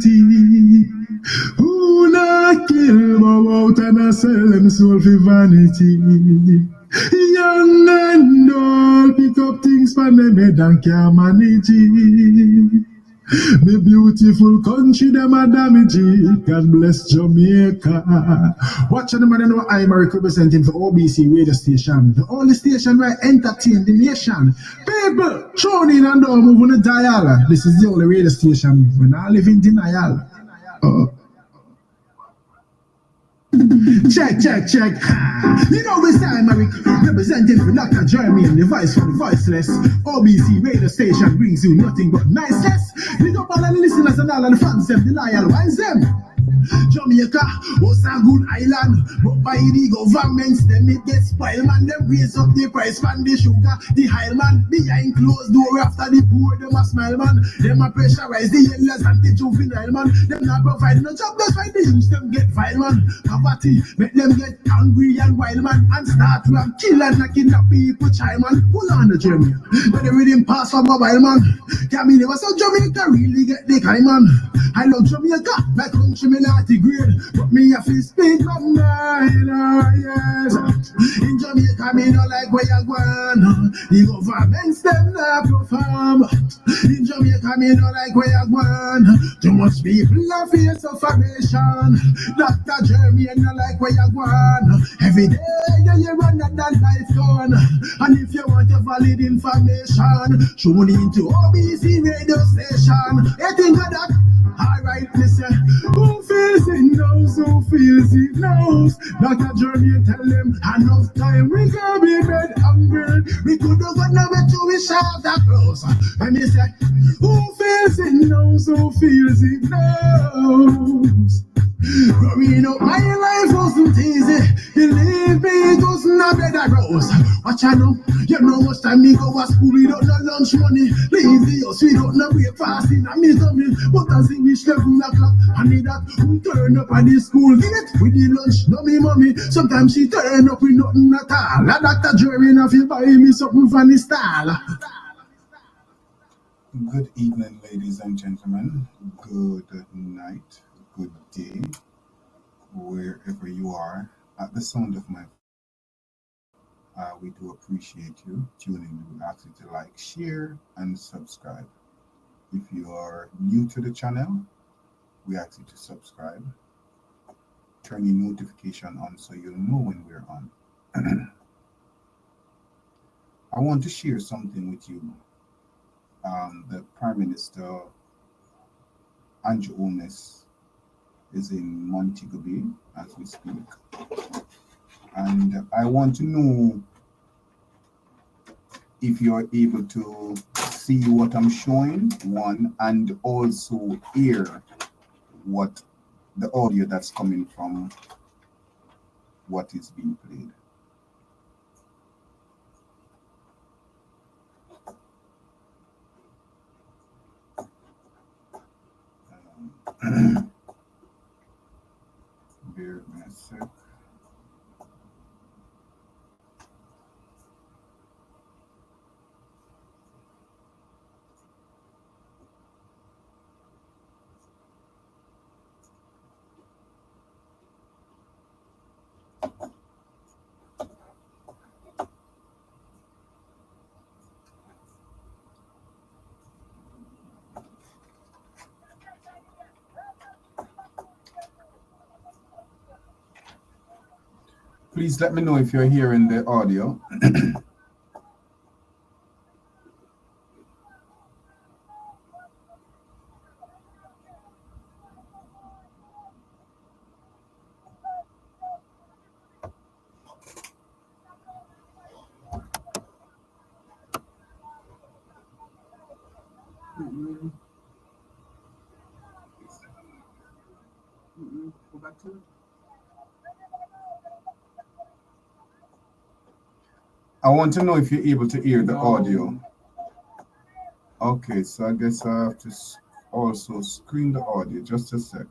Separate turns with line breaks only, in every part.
humanity. Who not kill, bow out and a sell them soul for vanity. Young and old pick up things from them head and can't manage it. The beautiful country, them a damage it. God bless Jamaica. Watch them and know I'm representing for OBC Radio Station. The only station where I entertain the nation. People, tune in and don't move on the dial. This is the only radio station when I live in denial. Check. You know we say America representing for Dr. Jermaine, the voice for the voiceless. OBC Radio Station brings you nothing but niceness. Big up all the listeners and all the fans, them the loyal ones, them. Jamaica was a good island, but by the governments, them it gets spoiled, man. Them raise up the price, man, the sugar, the high man, behind closed door after the poor, them a smile, man. Them a pressurize the elders and the juvenile, man. Them not provide no job, that's why they use them get vile, man. Poverty make them get angry and wild, man, and start to kill and kidnap people, child, man. Pull on the journey, but they reading pass for mobile, man. Can me never so Jamaica really get the kind, man. I love Jamaica, my country, me not the grade, but me have to speak from mine, yes. In Jamaica, me no like where you going. The governments, them not perform. In Jamaica, me no like where you going. Too much people have face suffocation. Dr. Jermaine no like where you going. Every day, you run that life gone. And if you want a valid information, tune into OBC Radio Station. You think of that? Alright, listen. Who feels it knows, who feels it knows. Dr. Jermaine tell them enough time we can be bed hungry. We could have gone away to we shop that close. And he said, who feels it knows, who feels it knows. Growing up, my life wasn't easy. Believe me, it wasn't a bed of rose. Watch I know, you know much time me go to school, we don't know lunch money. Leave the house, we don't know breakfast in a misery. But as English 11 o'clock, I need that who turn up at the school gate with the lunch, no me mommy. Sometimes she turn up with nothing at all. A Dr. Jermaine, if you buy me something from the stall.
Good evening, ladies and gentlemen. Good night. Good day, wherever you are at the sound of my voice. We do appreciate you tuning in. We ask you to like, share, and subscribe. If you are new to the channel, we ask you to subscribe. Turn your notification on so you'll know when we're on. I want to share something with you. The Prime Minister, Andrew Holness, is in Montego Bay as we speak, and I want to know if you're able to see what I'm showing, one, and also hear what the audio that's coming from what is being played. Bear with me a sec. Please let me know if you're hearing the audio. Go back to it. I want to know if you're able to hear the audio. Okay, so I guess I have to also screen the audio. Just a sec.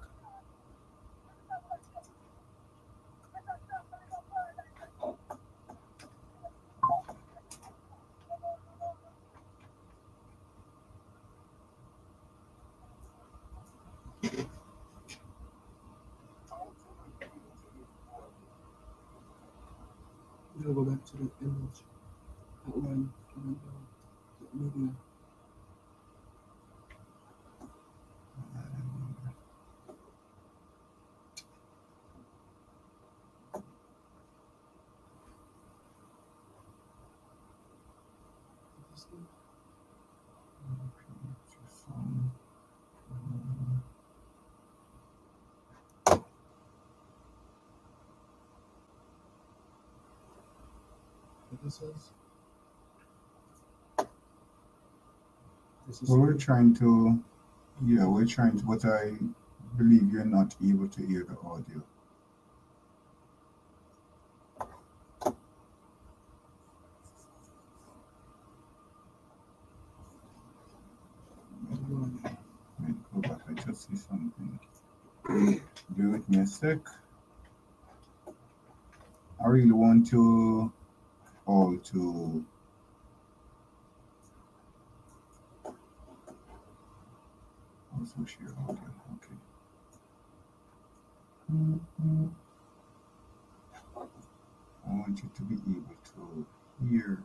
I'm gonna go back to the image. That one. Media. This is
Well, we're trying to, but I believe you're not able to hear the audio. Let me go back. I just see something. Bear with me a sec. I really want you all to also share audio. Okay. I want you to be able to hear.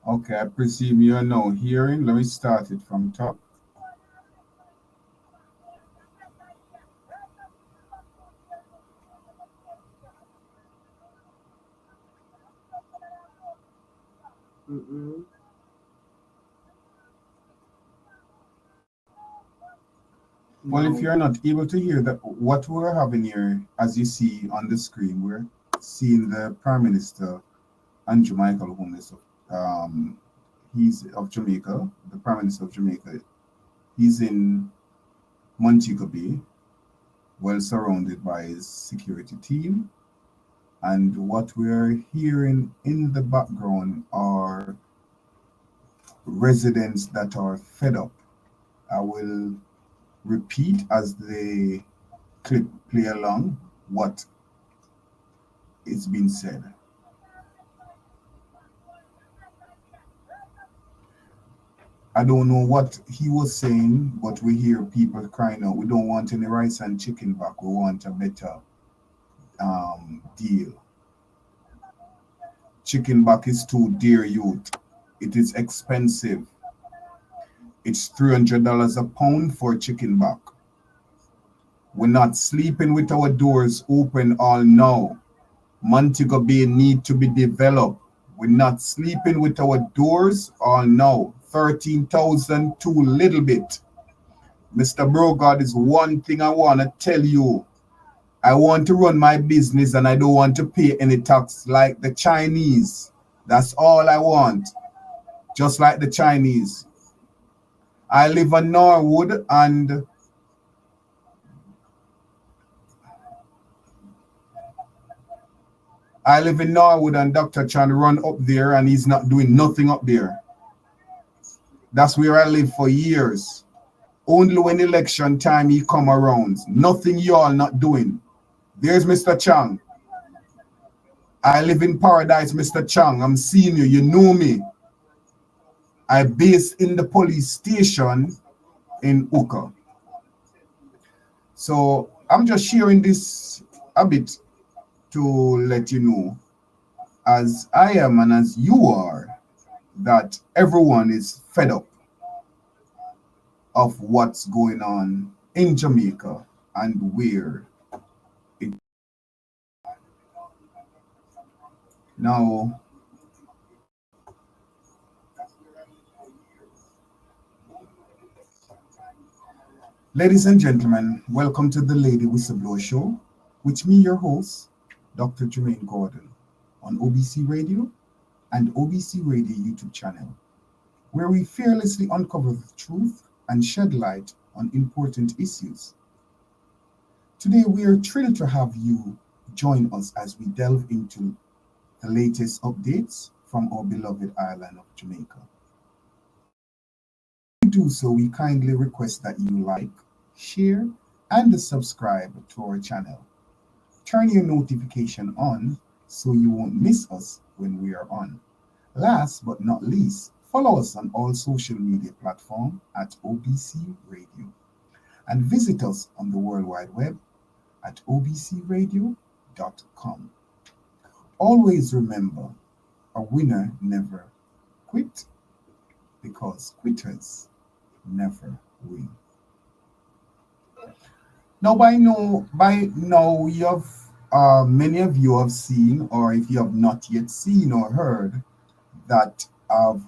Okay, I presume you are now hearing. Let me start it from top. Well, if you're not able to hear that, what we're having here, as you see on the screen, we're seeing the Prime Minister Andrew Michael Holness. He's of Jamaica, the Prime Minister of Jamaica. He's in Montego Bay, well surrounded by his security team. And what we're hearing in the background are residents that are fed up. I will repeat as the clip play along what is being said. I don't know what he was saying, but we hear people crying out, we don't want any rice and chicken back. We want a better deal. Chicken back is too dear, youth. It is expensive. It's $300 a pound for chicken back. We're not sleeping with our doors open all now. Montego Bay need to be developed. We're not sleeping with our doors all now. 13,000 too little bit. Mr. Brogard, is one thing I want to tell you. I want to run my business and I don't want to pay any tax like the Chinese. That's all I want. Just like the Chinese. I live in Norwood and Dr. Chan run up there and he's not doing nothing up there. That's where I live for years. Only when election time he come around. Nothing y'all not doing. There's Mr. Chang. I live in paradise, Mr. Chang. I'm seeing you. You know me. I base in the police station in Uka. So I'm just sharing this a bit to let you know, as I am and as you are, that everyone is fed up of what's going on in Jamaica and where it. Now, ladies and gentlemen, welcome to the Lady Whistleblower Show, with me, your host, Dr. Jermaine Gordon, on OBC Radio and OBC Radio YouTube channel, where we fearlessly uncover the truth and shed light on important issues. Today, we are thrilled to have you join us as we delve into the latest updates from our beloved island of Jamaica. To do so, we kindly request that you like, share, and subscribe to our channel. Turn your notification on so you won't miss us when we are on. Last but not least, follow us on all social media platforms at OBC Radio and visit us on the World Wide Web at obcradio.com. Always remember, a winner never quit because quitters never win. Now, by now, you have many of you have seen, or if you have not yet seen or heard, that I've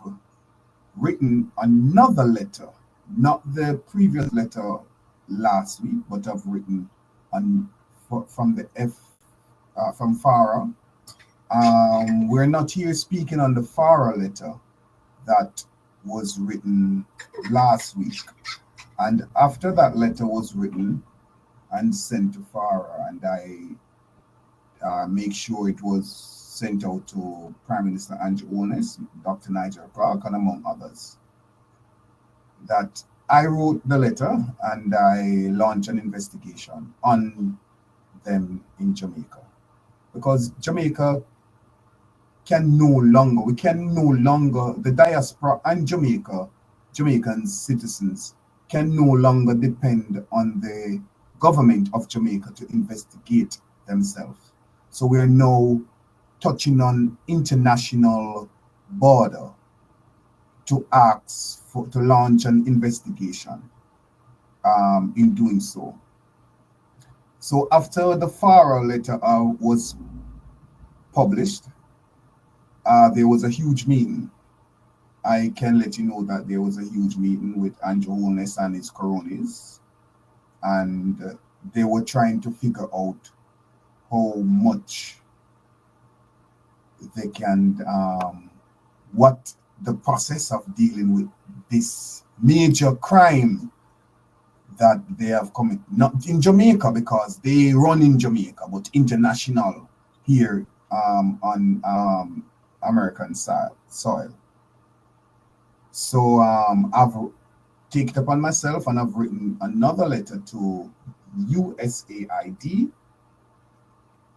written another letter, not the previous letter last week, but I've written from the from Farah. We're not here speaking on the Farah letter that was written last week, and after that letter was written and sent to Farah, and I make sure it was sent out to Prime Minister Andrew Holness, Dr. Nigel Clark, and among others, that I wrote the letter and I launched an investigation on them in Jamaica. Because Jamaica we can no longer, the diaspora and Jamaican citizens can no longer depend on the government of Jamaica to investigate themselves. So we are now touching on international border to to launch an investigation in doing so. So after the Farah letter was published, there was a huge meeting. I can let you know that there was a huge meeting with Andrew Holness and his cronies, and they were trying to figure out how much they can, what the process of dealing with this major crime that they have committed, not in Jamaica because they run in Jamaica, but international here on American soil. So I've taken it upon myself and I've written another letter to USAID.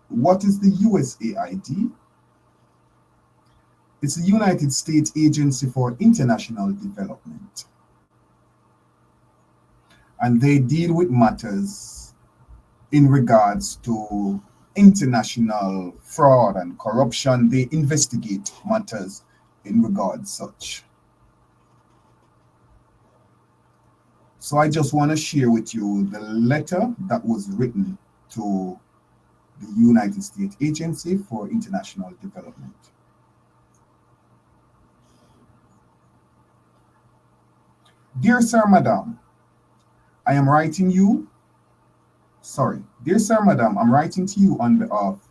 What is the USAID? It's the United States Agency for International Development. And they deal with matters in regards to international fraud and corruption. They investigate matters in regards such. So I just want to share with you the letter that was written to the United States Agency for International Development. Dear Sir, Madam, I'm writing to you on behalf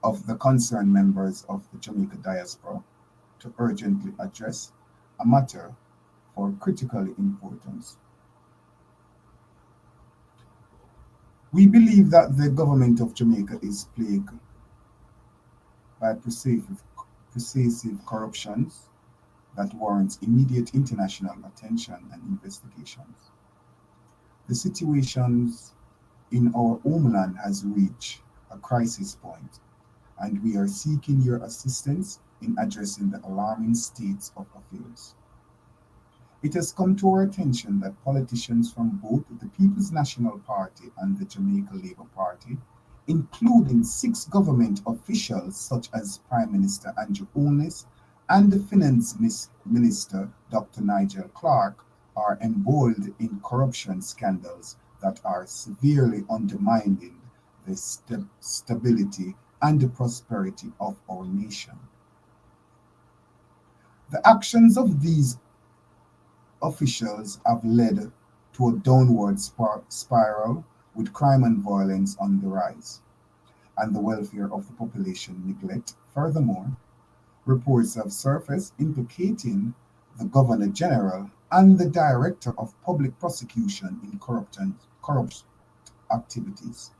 of the concerned members of the Jamaica diaspora to urgently address a matter for critical importance. We believe that the government of Jamaica is plagued by pervasive corruptions that warrants immediate international attention and investigations. The situations in our homeland has reached a crisis point, and we are seeking your assistance in addressing the alarming states of affairs. It has come to our attention that politicians from both the People's National Party and the Jamaica Labour Party, including 6 government officials such as Prime Minister Andrew Holness and the Finance Minister Dr. Nigel Clark, are embroiled in corruption scandals that are severely undermining the stability and the prosperity of our nation. The actions of these officials have led to a downward spiral with crime and violence on the rise, and the welfare of the population neglect. Furthermore, reports have surfaced implicating the Governor General and the Director of Public Prosecution in corrupt activities.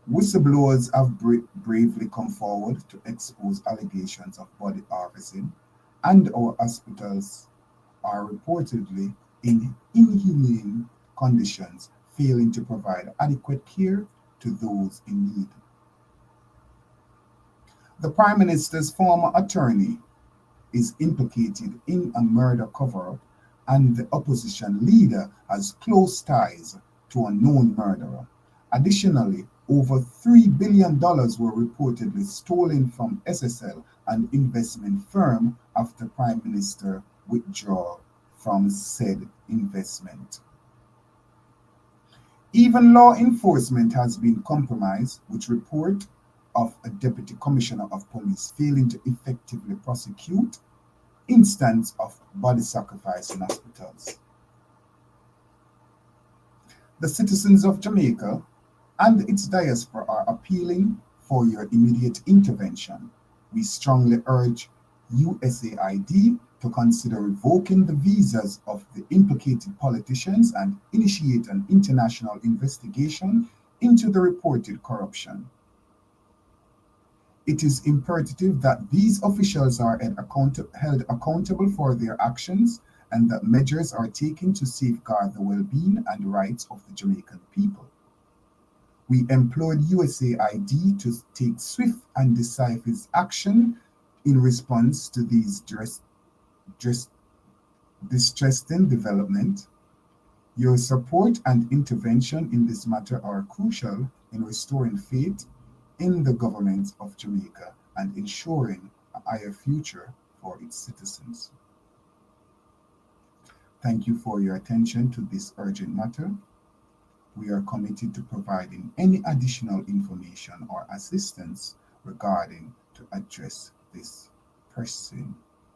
Whistleblowers have bravely come forward to expose allegations of body harvesting, and our hospitals are reportedly in inhumane conditions, failing to provide adequate care to those in need. The Prime Minister's former attorney is implicated in a murder cover-up, and the opposition leader has close ties to a known murderer. Additionally, over $3 billion were reportedly stolen from SSL, an investment firm, after Prime Minister withdrew from said investment. Even law enforcement has been compromised, with report of a Deputy Commissioner of Police failing to effectively prosecute instance of body sacrifice in hospitals. The citizens of Jamaica and its diaspora are appealing for your immediate intervention. We strongly urge USAID to consider revoking the visas of the implicated politicians and initiate an international investigation into the reported corruption. It is imperative that these officials are held accountable for their actions and that measures are taken to safeguard the well-being and rights of the Jamaican people. We implored USAID to take swift and decisive action in response to these distressing developments. Your support and intervention in this matter are crucial in restoring faith in the government of Jamaica and ensuring a higher future for its citizens. Thank you for your attention to this urgent matter. We are committed to providing any additional information or assistance regarding to address these pressing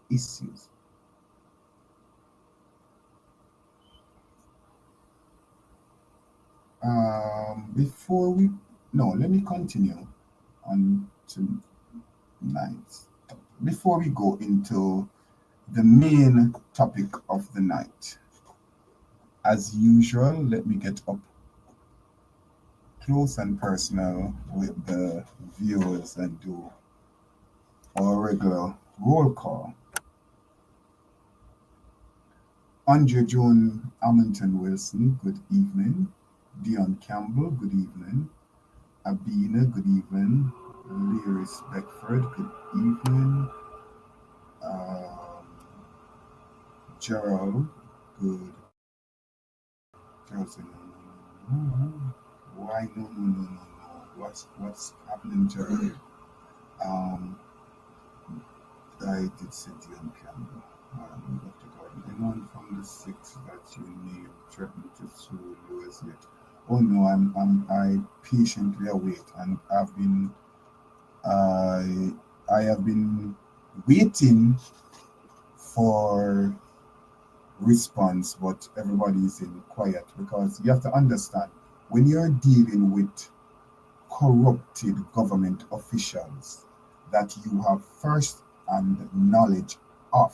issues. Let me continue on tonight. Before we go into the main topic of the night, as usual, let me get up close and personal with the viewers and do our regular roll call. Andre Joan Hamilton Wilson, good evening. Dion Campbell, good evening. Abina, good evening. Lyris Beckford, good evening. Gerald, good. Gerald said, no. Why no? What's happening, Gerald? I did say Dion Campbell. Dr. Gordon, anyone from the six that you named threatened to sue you as yet? Oh no, I patiently await, and I have been waiting for response, but everybody is in quiet, because you have to understand, when you're dealing with corrupted government officials that you have first-hand knowledge of,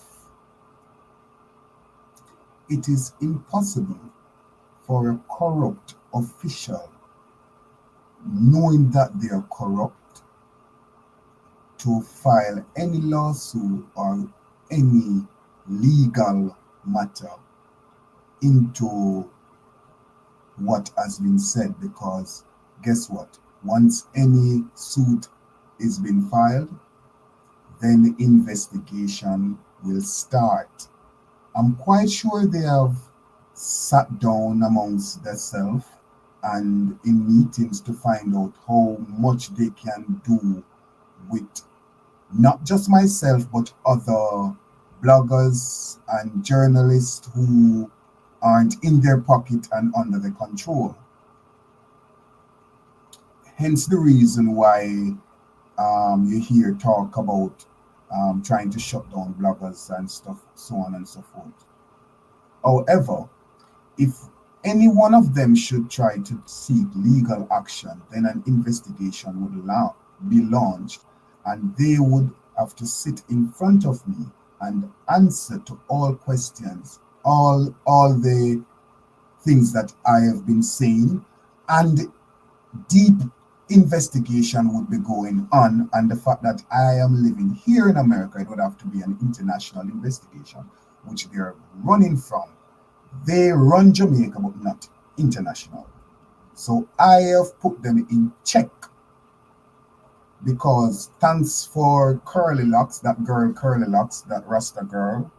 it is impossible for a corrupt official, knowing that they are corrupt, to file any lawsuit or any legal matter into what has been said, because guess what? Once any suit is been filed, then the investigation will start. I'm quite sure they have sat down amongst themselves and in meetings to find out how much they can do with not just myself, but other bloggers and journalists who aren't in their pocket and under their control. Hence the reason why you hear talk about trying to shut down bloggers and stuff, so on and so forth. However, if any one of them should try to seek legal action, then an investigation would be launched, and they would have to sit in front of me and answer to all questions, all the things that I have been saying, and deep investigation would be going on. And the fact that I am living here in America, it would have to be an international investigation, which they're running from. They run Jamaica, but not international. So I have put them in check because thanks for Curly Locks, that girl Curly Locks, that Rasta girl,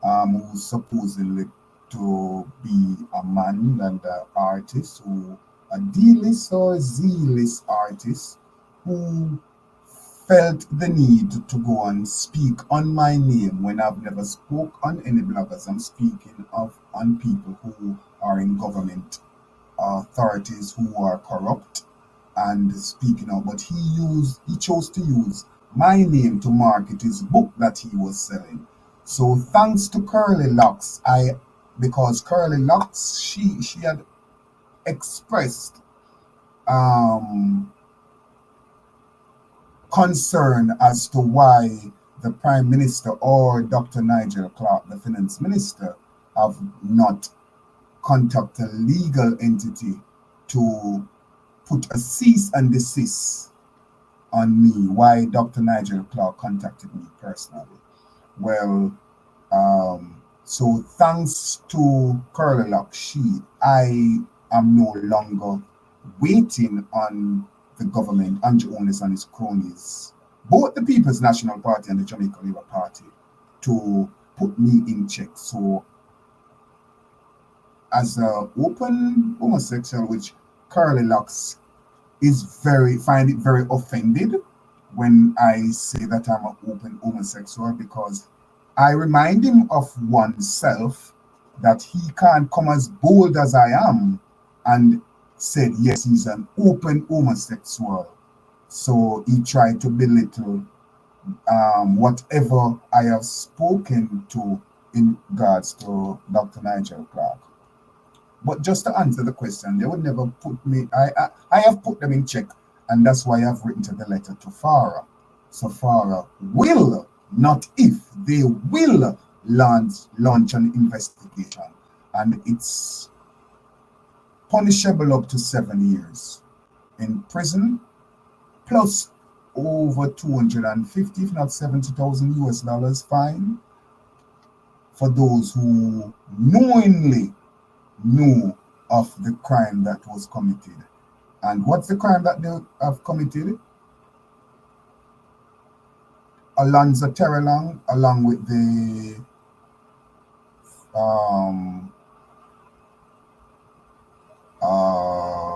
who's supposedly to be a man and an artist, who a D-list or Z-list artist, who felt the need to go and speak on my name when I've never spoke on any bloggers. I'm speaking of on people who are in government authorities who are corrupt and speaking out. But he chose to use my name to market his book that he was selling. So thanks to Curly Locks, because Curly Locks, she had expressed concern as to why the Prime Minister or Dr. Nigel Clark, the Finance Minister, have not contacted a legal entity to put a cease and desist on me. Why Dr. Nigel Clark contacted me personally. Well, so thanks to Curly Lock, I am no longer waiting on the government, Andrew Onis and his cronies, both the People's National Party and the Jamaica Labour Party, to put me in check. So as an open homosexual, which Curly Locks find it very offended when I say that I'm an open homosexual, because I remind him of oneself, that he can't come as bold as I am and said, yes, he's an open homosexual. So he tried to belittle whatever I have spoken to in regards to Dr. Nigel Clark. But just to answer the question, they would never put me, I have put them in check, and that's why I've written to the letter to Farah. So Farah will, not if, they will launch an investigation, and it's punishable up to 7 years in prison, plus over 250, if not $70,000 fine for those who knowingly knew of the crime that was committed. And what's the crime that they have committed? Alonzo Terrelang, along with the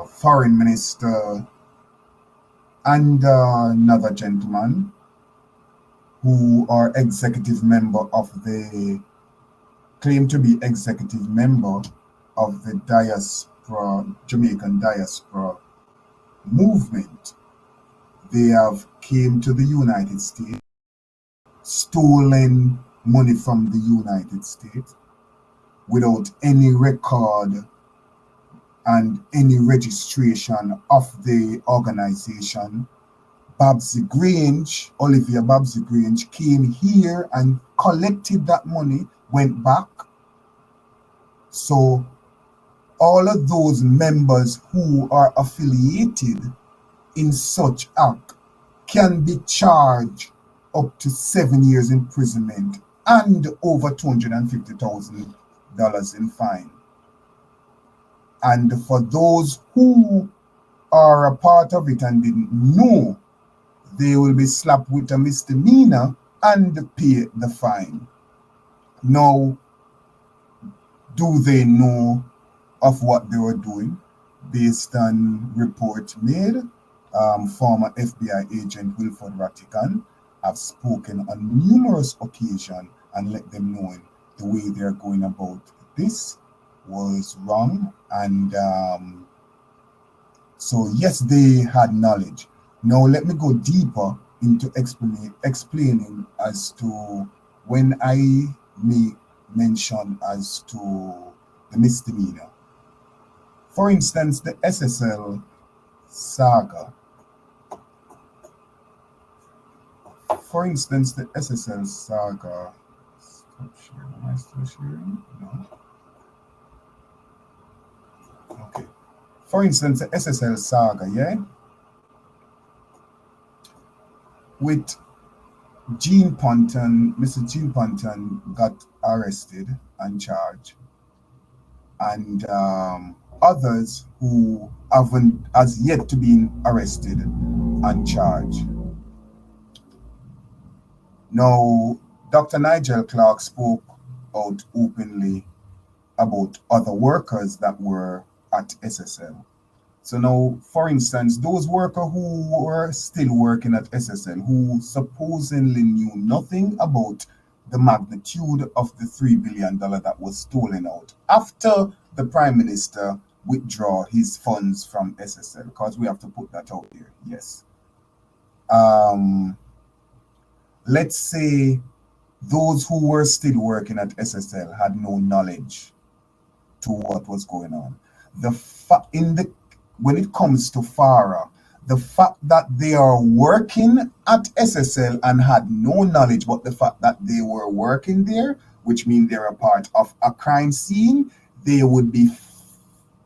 foreign minister and another gentleman who are executive member of the, claim to be executive member of the diaspora, Jamaican diaspora movement. They have came to the United States, stolen money from the United States without any record and any registration of the organization. Olivia Babsy Grange came here and collected that money, went back. So all of those members who are affiliated in such act can be charged up to 7 years imprisonment and over $250,000 in fine. And for those who are a part of it and didn't know, they will be slapped with a misdemeanor and pay the fine. Now, do they know of what they were doing? Based on reports made, former FBI agent Wilford Rattigan have spoken on numerous occasions and let them know the way they're going about this was wrong. And so yes, they had knowledge. Now let me go deeper into explaining as to when I make mention as to the misdemeanor. For instance, the SSL saga. Stop sharing. Am I still sharing? No. Okay. For instance, the SSL saga, yeah? With Mr. Gene Ponton got arrested and charged. and others who haven't as yet to be arrested and charged. Now, Dr. Nigel Clark spoke out openly about other workers that were at SSL. So now, for instance, those workers who were still working at SSL, who supposedly knew nothing about the magnitude of the $3 billion that was stolen out after the Prime Minister withdraw his funds from SSL, because we have to put that out there, yes. Let's say those who were still working at SSL had no knowledge to what was going on. When it comes to FARA, the fact that they are working at SSL and had no knowledge, but the fact that they were working there, which means they're a part of a crime scene, they would be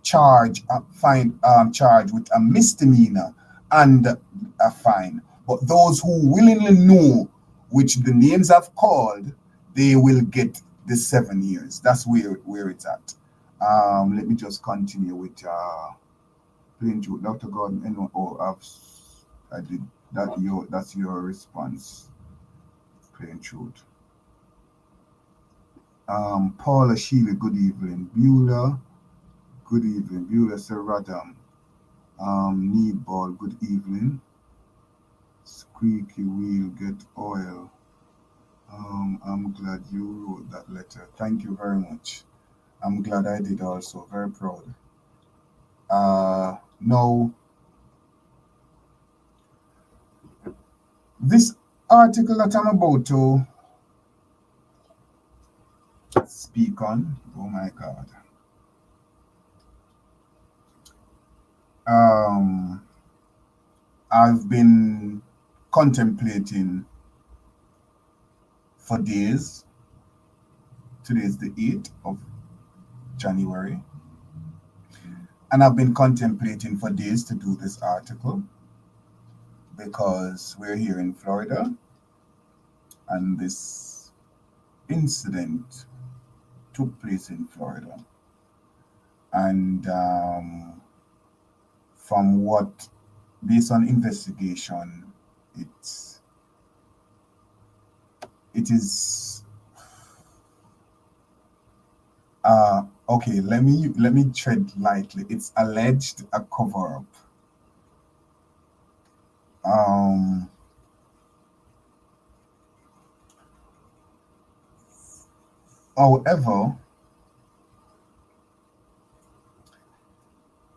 charged with a misdemeanor and a fine. But those who willingly know, which the names have called, they will get the 7 years. That's where it's at. Let me just continue with plain truth. Dr. Gordon, I did that. That's your response. Plain truth. Paula Sheila, good evening. Beulah, good evening. Beulah Sir Radam. Need ball, good evening. Squeaky wheel, get oil. I'm glad you wrote that letter. Thank you very much. I'm glad I did also. Very proud. Now, this article that I'm about to speak on, oh my God. I've been contemplating for days. Today is the 8th of January. And I've been contemplating for days to do this article because we're here in Florida and this incident took place in Florida. And from what, based on investigation, it is okay, let me tread lightly. It's alleged a cover-up. However,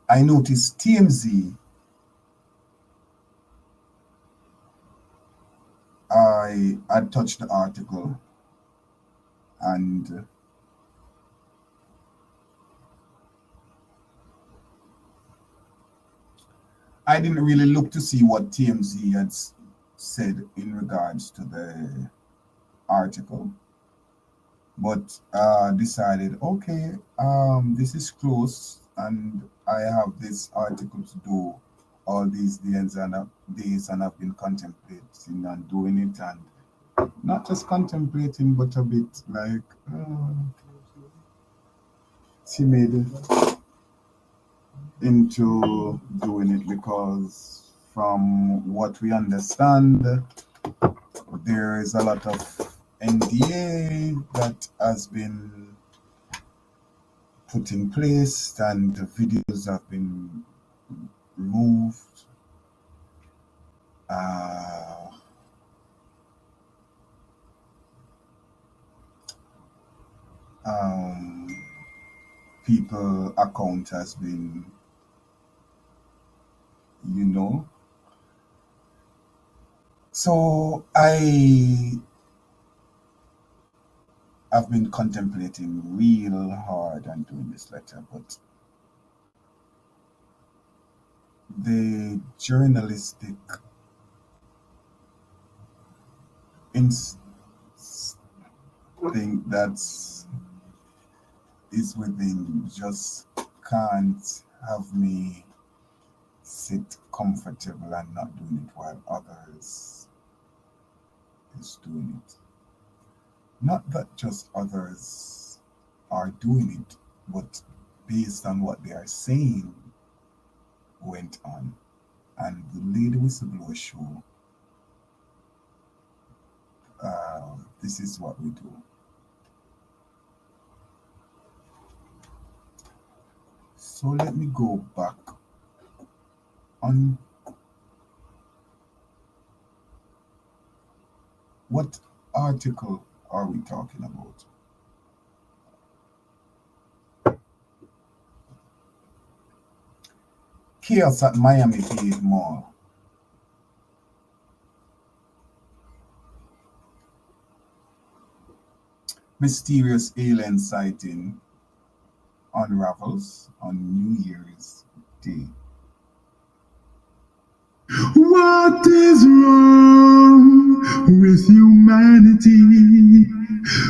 I noticed TMZ, I touched the article and I didn't really look to see what TMZ had said in regards to the article, but decided, okay, this is close and I have this article to do all these days and I've been contemplating and doing it, and not just contemplating but a bit like timid into doing it, because from what we understand, there is a lot of NDA that has been put in place and the videos have been removed. People account has been, so I have been contemplating real hard on doing this letter, but the journalistic thing that's is within just can't have me sit comfortable and not doing it while others is doing it. Not that just others are doing it, but based on what they are saying went on. And the Lady Whistleblower show, this is what we do. So let me go back on what article are we talking about? Chaos at Miami-Dade Mall. Mysterious alien sighting unravels on New Year's Day.
What is wrong with humanity?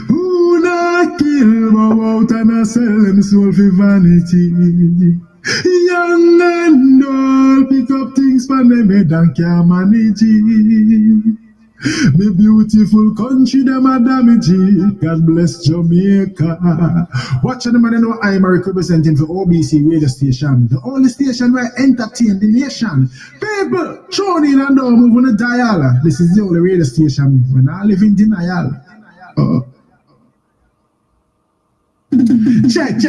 Who not kill about and a sell them soul for vanity? Young and old pick up things from them head and can't manage it. The beautiful country them a damage it. God bless Jamaica. Watching them and I know I'm representing for OBC Radio Station, the only station where I entertain the nation. People, tune in and don't move on the dial. This is the only radio station when I live in denial. Check.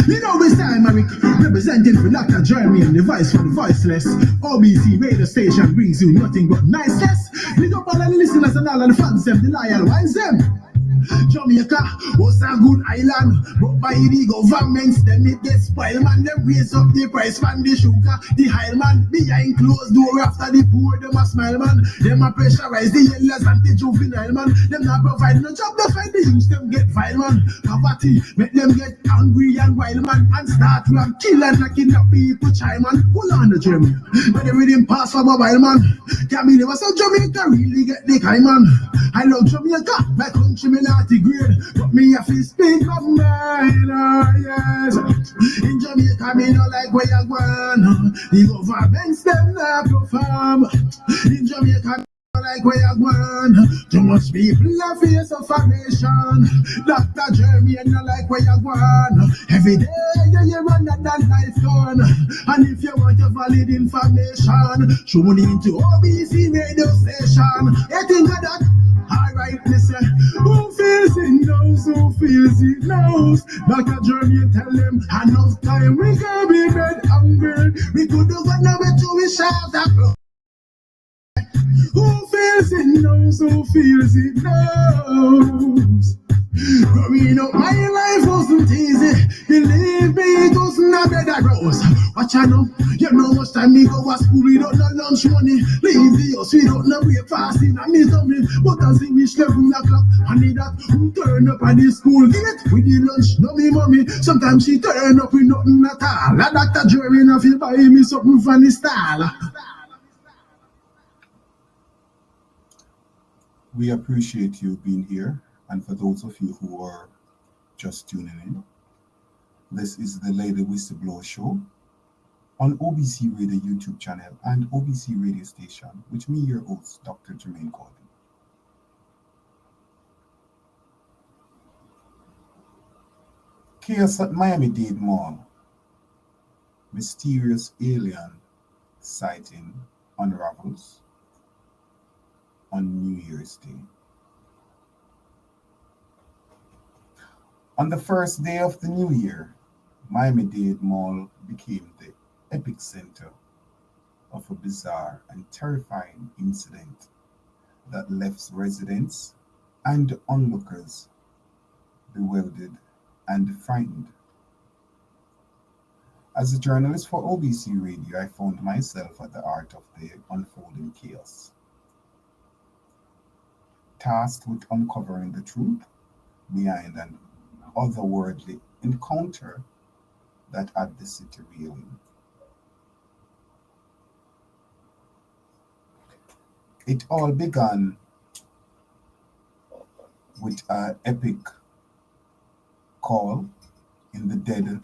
You know this time, Eric, representing for Dr. Jermaine, the voice for the voiceless. OBC Radio Station brings you nothing but niceness. Big up all the listeners and all of the fans, them, the loyal ones, them. Jamaica was a good island, but by the governments, them it gets spoiled, man. Them raise up the price from the sugar, the high man, behind closed door after the poor, them a smile, man. Them a pressurize the elders and the juvenile, man. Them not provide no job, they find the youth, them get vile, man. Poverty make them get angry and wild, man, and start to kill and kidnap people, child, man. Hold on the German, but they read him pass for mobile, man. Can me never say Jamaica really get the kind, man. I love Jamaica, my country, me not the grade, but me have to speak of mine, yes. In Jamaica, me no like where you going. The governments, them not perform. In Jamaica, like where you going. Too much people have face of formation. Dr. Jermaine, no like where you going. Every day you run that life gone. And if you want your valid information, tune into OBC Radio Station. You think of that? Alright, listen. Who feels it knows, who feels it knows. Dr. Jermaine tell them enough time we can be made hungry. We could have gone away to we shout that. Who feels it knows, who feels it knows. Growing up, my life wasn't easy. Believe me, it wasn't a bed of rose. Watch out now, you know much time me go to school without no lunch money. Leave the house without no breakfast in a miss of me. But as it reach 11 o'clock, I need that turn up at the school gate with the lunch, no me mommy. Sometimes she turn up with nothing at all. A Dr. Jermaine if you buy me something from the stall.
We appreciate you being here, and for those of you who are just tuning in, this is the Lady Whistleblower show on OBC Radio YouTube channel and OBC Radio Station, with me, your host, Dr. Jermaine Gordon. Chaos at Miami-Dade Mall. Mysterious alien sighting unravels on New Year's Day. On the first day of the new year, Miami-Dade Mall became the epicenter of a bizarre and terrifying incident that left residents and onlookers bewildered and frightened. As a journalist for OBC Radio, I found myself at the heart of the unfolding chaos, tasked with uncovering the truth behind an otherworldly encounter that had the city reeling. It all began with an epic call in the dead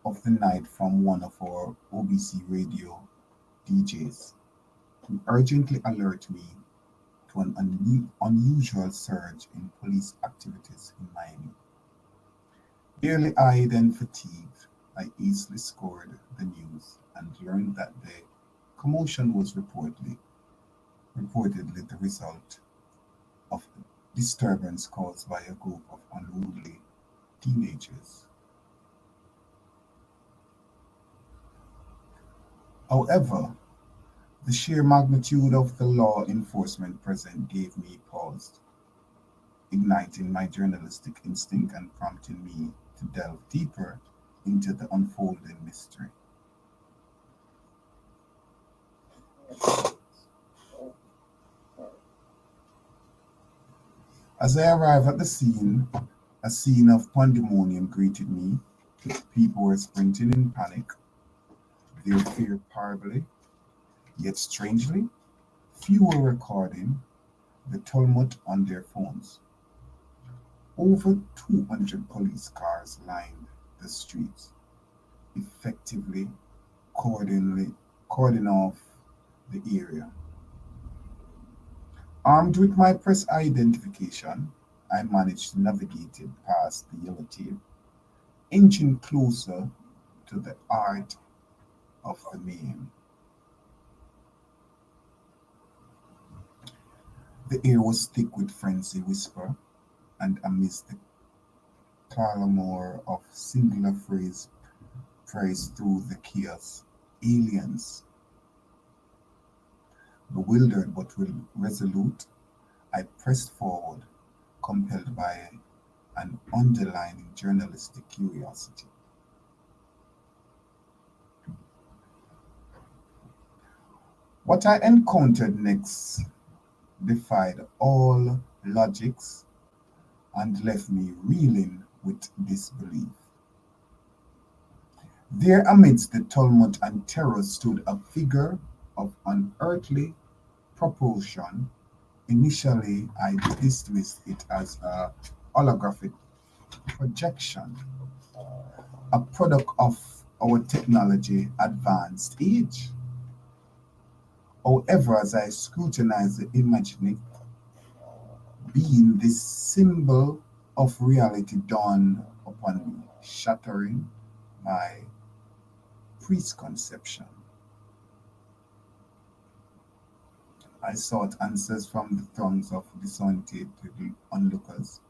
of the night from one of our OBC Radio DJs, who urgently alerted me to an unusual surge in police activities in Miami. Early-eyed and fatigued, I easily scored the news and learned that the commotion was reportedly the result of disturbance caused by a group of unruly teenagers. However, the sheer magnitude of the law enforcement present gave me pause, igniting my journalistic instinct and prompting me to delve deeper into the unfolding mystery. As I arrived at the scene, a scene of pandemonium greeted me. People were sprinting in panic, their fear palpably, yet strangely, few were recording the tumult on their phones. Over 200 police cars lined the streets, effectively cordoning off the area. Armed with my press identification, I managed to navigate it past the yellow tape, inching closer to the heart of the mayhem. The air was thick with frenzied whisper, and amidst the clamor of singular phrase praised through the chaos, aliens. Bewildered but resolute, I pressed forward, compelled by an underlying journalistic curiosity. What I encountered next defied all logics and left me reeling with disbelief. There, amidst the tumult and terror, stood a figure of unearthly proportion. Initially, I dismissed it as a holographic projection, a product of our technology advanced age. However, as I scrutinized the imagining being, this symbol of reality dawned upon me, shattering my preconception. I sought answers from the throngs of disoriented onlookers,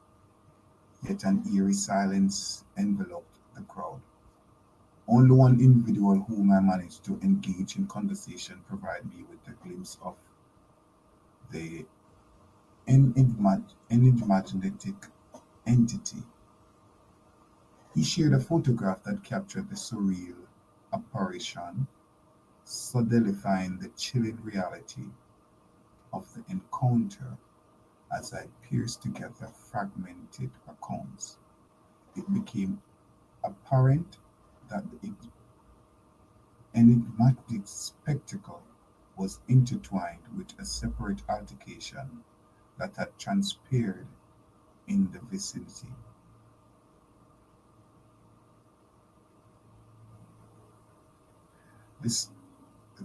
yet an eerie silence enveloped the crowd. Only one individual whom I managed to engage in conversation provided me with a glimpse of the enigmatic entity. He shared a photograph that captured the surreal apparition, solidifying the chilling reality of the encounter. As I pieced together fragmented accounts, it became apparent that the enigmatic spectacle was intertwined with a separate altercation that had transpired in the vicinity. This,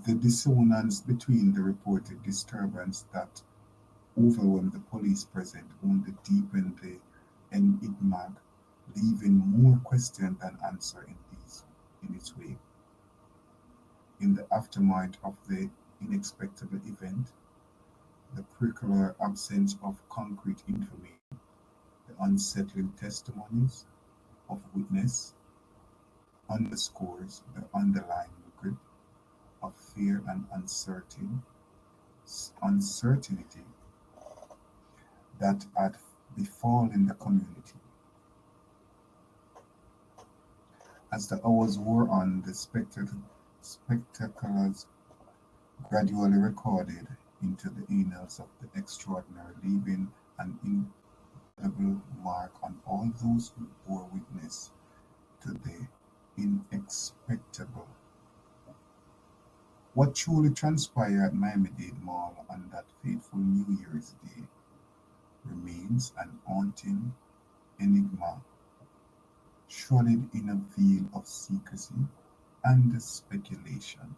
the dissonance between the reported disturbance that overwhelmed the police present only deepened the enigma, leaving more question than answer in its wake. In the aftermath of the inexplicable event, the peculiar absence of concrete information, the unsettling testimonies of witness underscores the underlying grip of fear and uncertainty that had befallen the community. As the hours wore on, the spectaculars gradually recorded into the annals of the extraordinary, leaving an indelible mark on all those who bore witness to the inexpectable. What truly transpired at Dade Mall on that fateful New Year's Day remains an haunting enigma, shrouded in a veil of secrecy and speculation.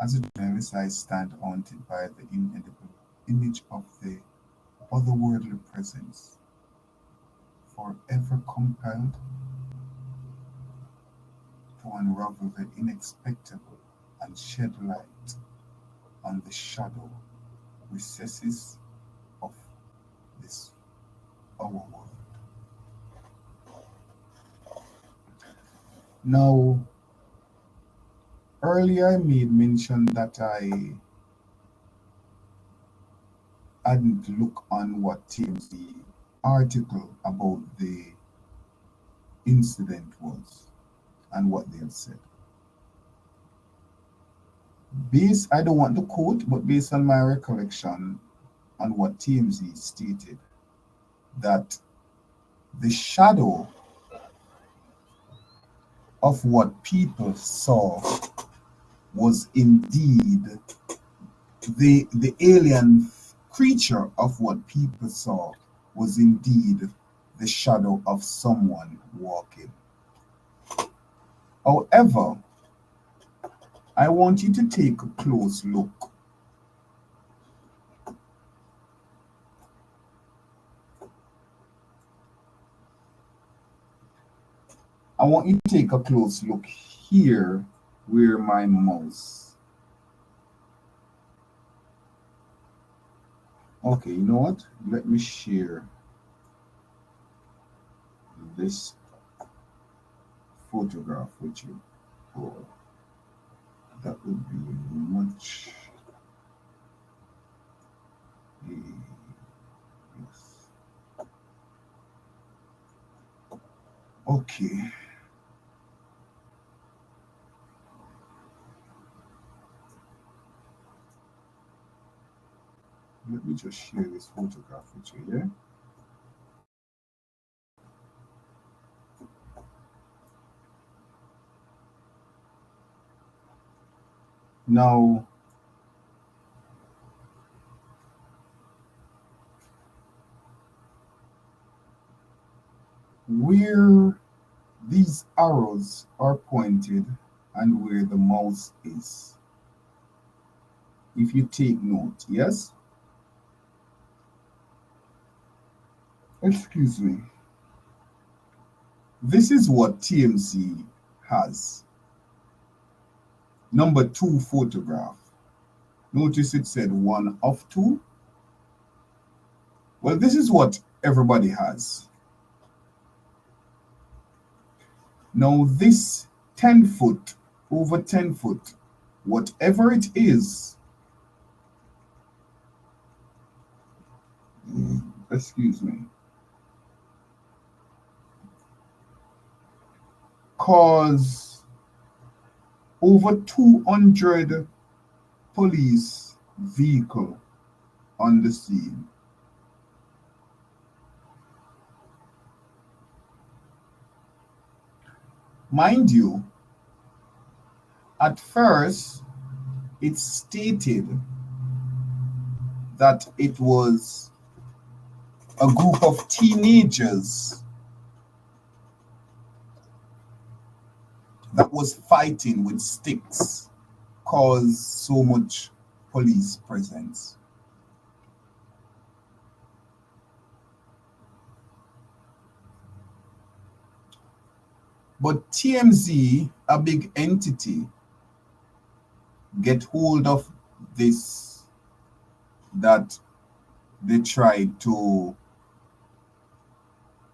As a journalist, I stand haunted by the inedible image of the otherworldly presence, forever compelled to unravel the unexpected and shed light on the shadow recesses of this our world. Now, earlier I made mention that I hadn't looked on what TMZ article about the incident was and what they have said. I don't want to quote, but based on my recollection on what TMZ stated, that the shadow of what people saw was indeed the alien creature of what people saw was indeed the shadow of someone walking. However, I want you to take a close look. I want you to take a close look here where my mouse. Okay, you know what? Let me share this photograph with you. Oh, that would be much. Yes. Okay. Let me just share this photograph with you, yeah? Now, where these arrows are pointed and where the mouse is, if you take note, yes? Excuse me. This is what TMZ has. Number 2 photograph. Notice it said 1 of 2. Well, this is what everybody has. Now this 10 foot, over 10 foot, whatever it is, excuse me, cause over 200 police vehicle on the scene. Mind you, at first it stated that it was a group of teenagers that was fighting with sticks, caused so much police presence. But TMZ, a big entity, get hold of this, that they tried to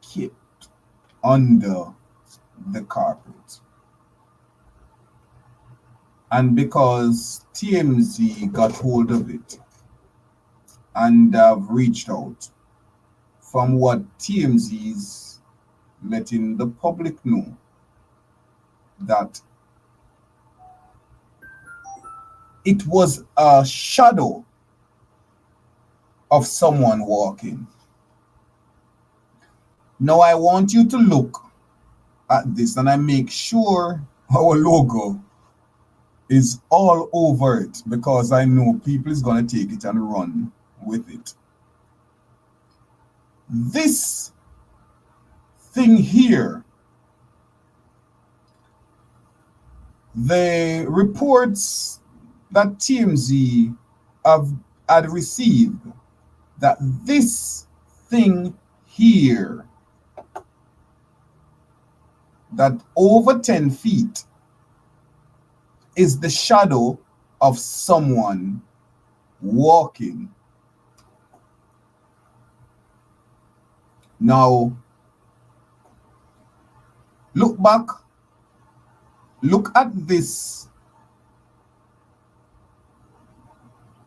keep under the carpet. And because TMZ got hold of it and have reached out, from what TMZ is letting the public know, that it was a shadow of someone walking. Now I want you to look at this, and I make sure our logo is all over it, because I know people is going to take it and run with it. This thing here, the reports that TMZ had received, that this thing here that over 10 feet is the shadow of someone walking. Now, look back, look at this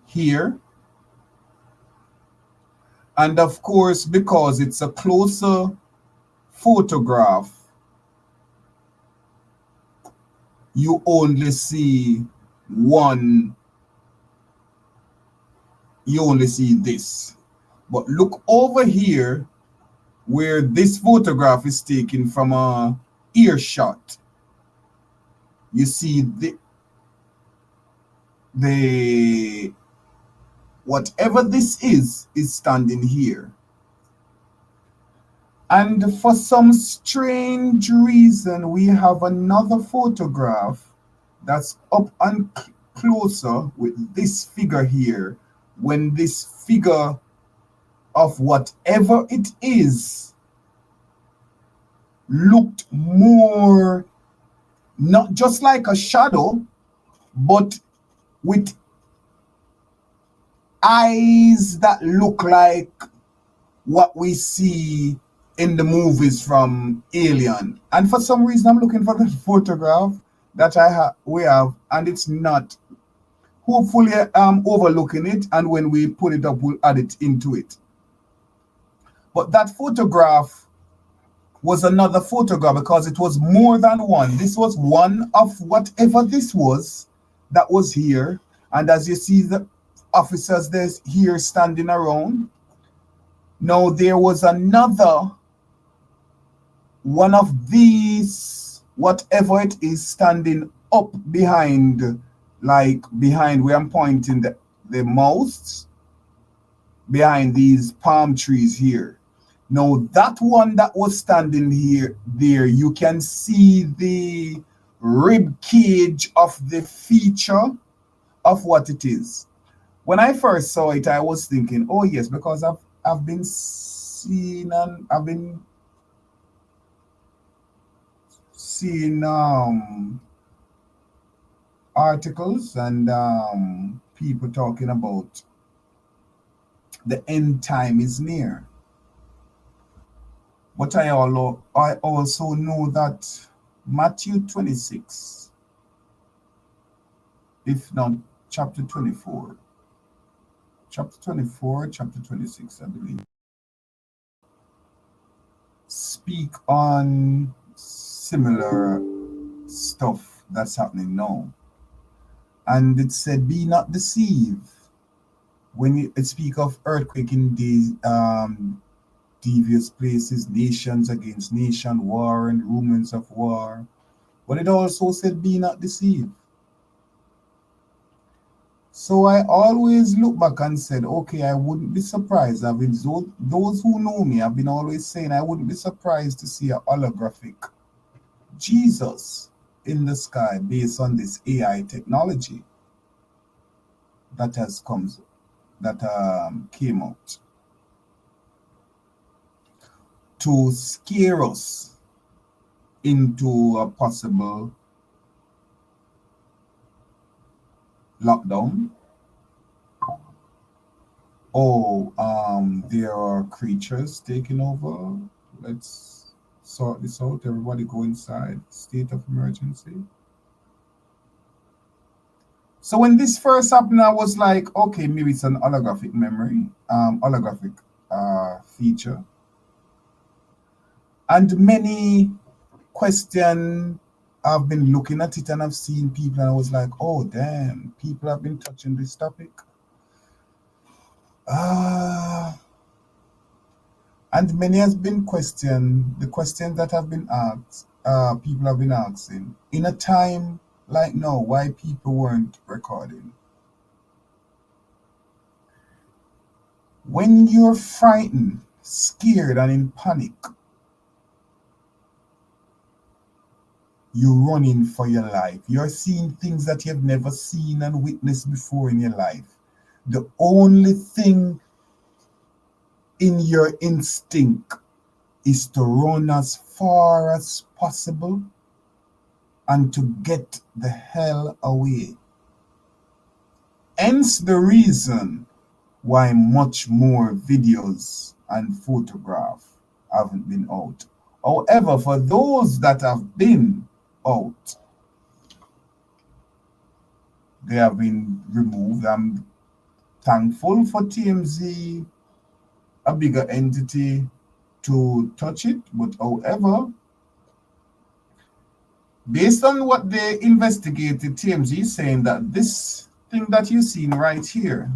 here. And of course, because it's a closer photograph, you only see one, you only see this. But look over here where this photograph is taken from a earshot. You see the whatever this is standing here. And for some strange reason, we have another photograph that's up and closer with this figure here, when this figure of whatever it is looked more, not just like a shadow, but with eyes that look like what we see in the movies from Alien. And for some reason, I'm looking for the photograph that we have, and it's not. Hopefully, I'm overlooking it, and when we put it up, we'll add it into it. But that photograph was another photograph because it was more than one. This was one of whatever this was that was here. And as you see the officers there's here standing around. Now there was another one of these, whatever it is, standing up behind, like behind where I'm pointing the mouse, behind these palm trees here. Now that one that was standing here, there, you can see the rib cage of the feature of what it is. When I first saw it, I was thinking, oh yes, because I've been seeing and I've been seeing articles and people talking about the end time is near. But I also know that Matthew 26, if not chapter 24, chapter 26, I believe, speak on similar stuff that's happening now. And it said, be not deceived. When it speak of earthquake in these devious places, nations against nation, war and rumors of war. But it also said, be not deceived. So I always look back and said, okay, I wouldn't be surprised. I've been those who know me, I've been always saying I wouldn't be surprised to see a holographic Jesus in the sky based on this AI technology that came out to scare us into a possible lockdown. There are creatures taking over. Let's sort this out. Everybody go inside. State of emergency. So when this first happened, I was like, okay, maybe it's an holographic memory, holographic feature. And many questions, I've been looking at it and I've seen people and I was like, oh, damn, people have been touching this topic. And many has been questioned, the questions that have been asked, people have been asking, in a time like now, why people weren't recording. When you're frightened, scared, and in panic, you're running for your life. You're seeing things that you've never seen and witnessed before in your life. The only thing in your instinct is to run as far as possible and to get the hell away. Hence the reason why much more videos and photographs haven't been out. However, for those that have been out, they have been removed. I'm thankful for TMZ, a bigger entity, to touch it. But however, based on what they investigated, TMZ is saying that this thing that you're seeing right here,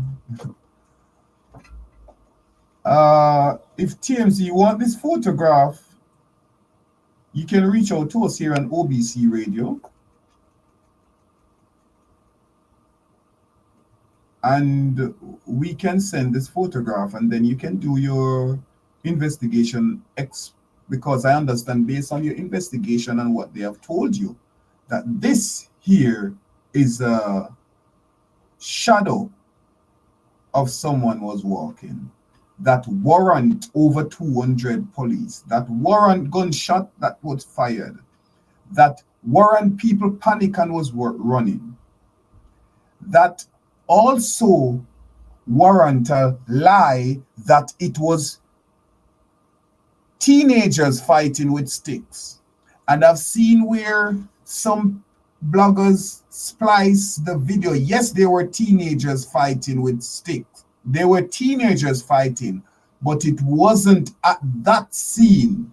if TMZ want this photograph, you can reach out to us here on OBC Radio, and we can send this photograph, and then you can do your investigation. Because I understand, based on your investigation and what they have told you, that this here is a shadow of someone was walking, that warrant over 200 police, that warrant gunshot that was fired, that warrant people panic and was running, that also warrant a lie that it was teenagers fighting with sticks. And I've seen where some bloggers splice the video. Yes, they were teenagers fighting with sticks. They were teenagers fighting, but it wasn't at that scene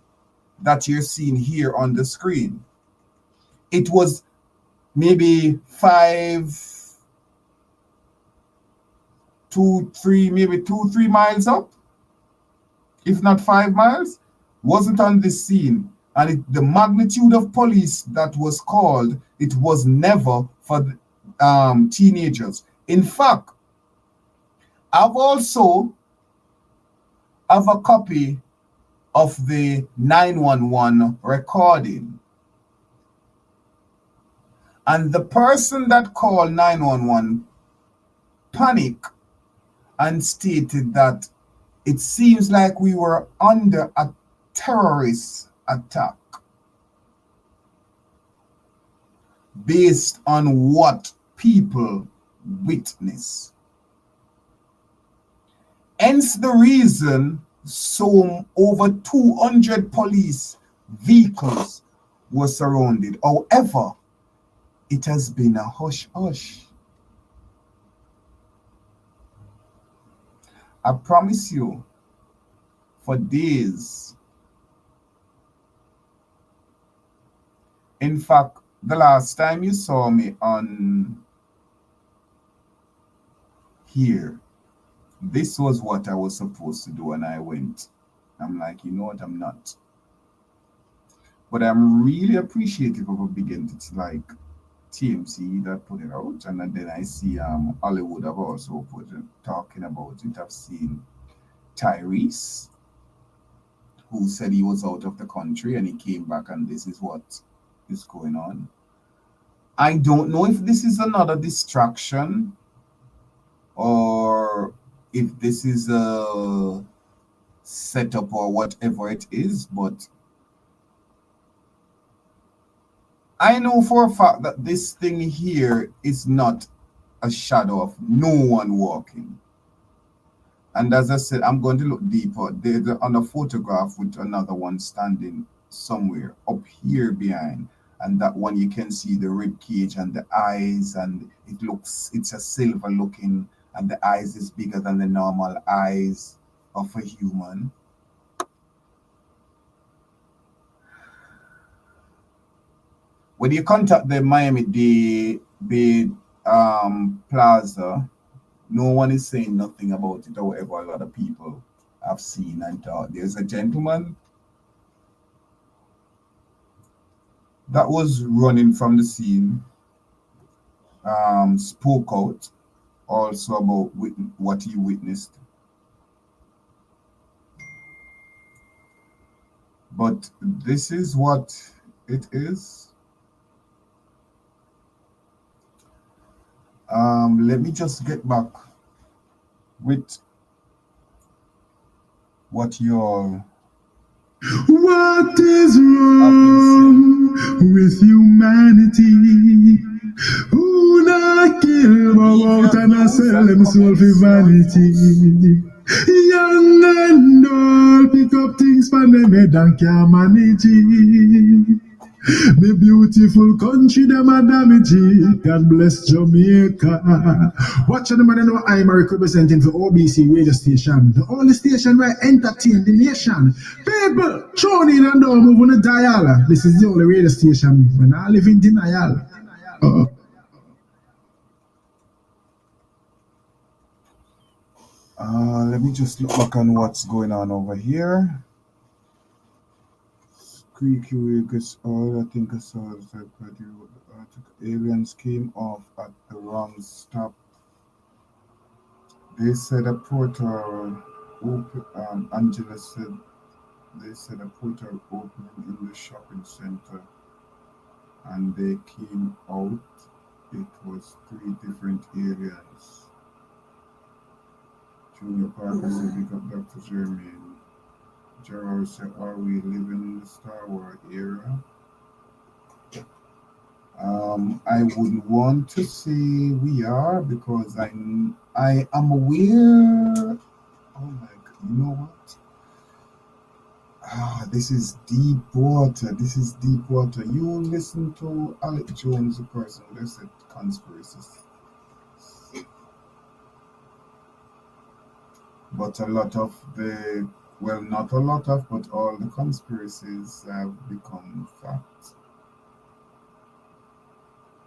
that you're seeing here on the screen. It was maybe 2-3 miles up, if not 5 miles, wasn't on this scene. And the magnitude of police that was called, it was never for teenagers. In fact, I've also have a copy of the 911 recording. And the person that called 911 panicked and stated that it seems like we were under a terrorist attack based on what people witness. Hence the reason so over 200 police vehicles were surrounded. However, it has been a hush-hush. I promise you, for days. In fact, the last time you saw me on here, this was what I was supposed to do, and I went. I'm like, you know what, I'm not. But I'm really appreciative of a big entity like TMC that put it out, and then I see Hollywood have also put it, talking about it. I've seen Tyrese, who said he was out of the country and he came back, and this is what is going on. I don't know if this is another distraction or if this is a setup or whatever it is, but I know for a fact that this thing here is not a shadow of no one walking. And as I said, I'm going to look deeper. There's on a photograph with another one standing somewhere up here behind. And that one you can see the rib cage and the eyes, and it's a silver looking, and the eyes is bigger than the normal eyes of a human. When you contact the Miami-Dade Plaza, no one is saying nothing about it. However, a lot of people have seen and thought. There's a gentleman that was running from the scene, spoke out also about what he witnessed. But this is what it is. Let me just get back with what you all
What is
I've been
wrong with humanity? Who not kill
Leave
about
your
and a
views
sell
and
them soul for
comments, your
vanity? Young and old pick up things from them head and can't manage it. Me beautiful country, them a damage it. God bless Jamaica. Watch them and know I'm representing for OBC radio station. The only station where I entertain the nation. People, tune in and don't move on the dial. This is the only radio station when I live in denial.
Let me just look back on what's going on over here. Creaky Wiggles, I think I saw the third party article. Aliens came off at the wrong stop. They said a portal Angela said they said a portal opening in the shopping center and they came out. It was 3 different aliens. Junior Parker said, "Pick up Dr. Jermaine." Gerald said, "Are we living in the Star Wars era?" I would want to say we are because I am aware. Oh my God! You know what? This is deep water. This is deep water. You listen to Alex Jones, the person that said conspiracies. But a lot of the, well, not a lot of, but all the conspiracies have become fact.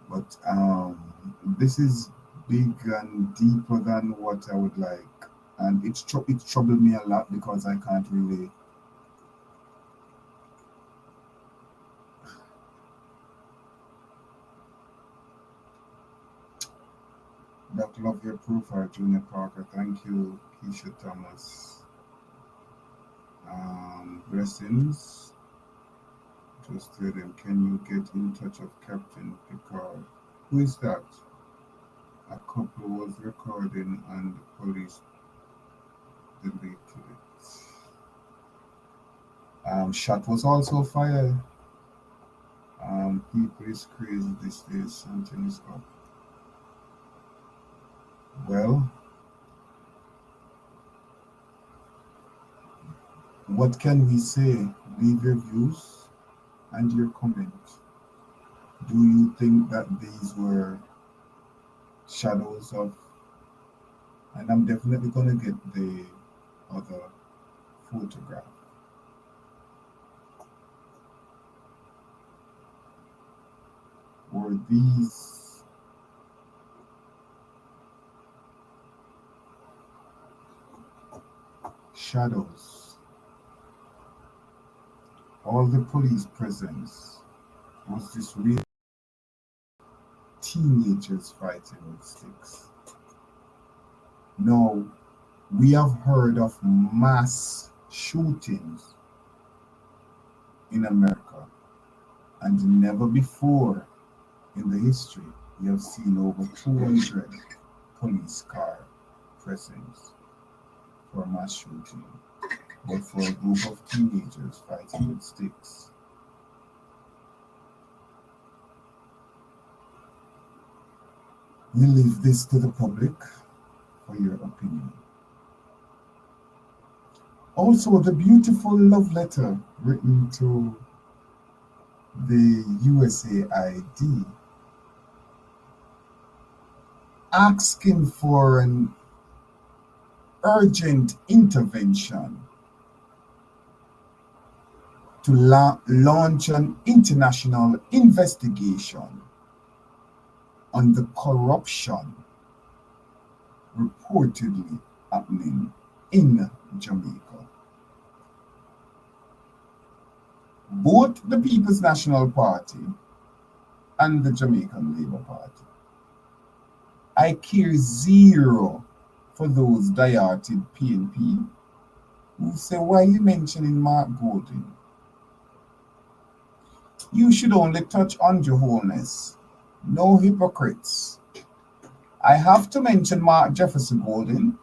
But this is big and deeper than what I would like, and it's troubled me a lot because I can't really. Dr. Love your profile, Junior Parker. Thank you, Keisha Thomas. Blessings. Just tell them, can you get in touch of Captain Picard? Who is that? A couple was recording and the police deleted it. Shot was also fired. People is crazy these days. Something is up. Well, what can we say? Leave your views and your comments. Do you think that these were shadows of, and I'm definitely going to get the other photograph. Were these shadows? All the police presence, was this real teenagers fighting with sticks? No, we have heard of mass shootings in America, and never before in the history you have seen over 200 police car presence for a mass shooting, but for a group of teenagers fighting with sticks. We leave this to the public for your opinion. Also, the beautiful love letter written to the USAID asking for an urgent intervention to launch an international investigation on the corruption reportedly happening in Jamaica. Both the People's National Party and the Jamaican Labour Party. I care zero for those diarted PNP who say, why are you mentioning Mark Gordon? You should only touch on your wholeness. No hypocrites. I have to mention Mark Jefferson Golden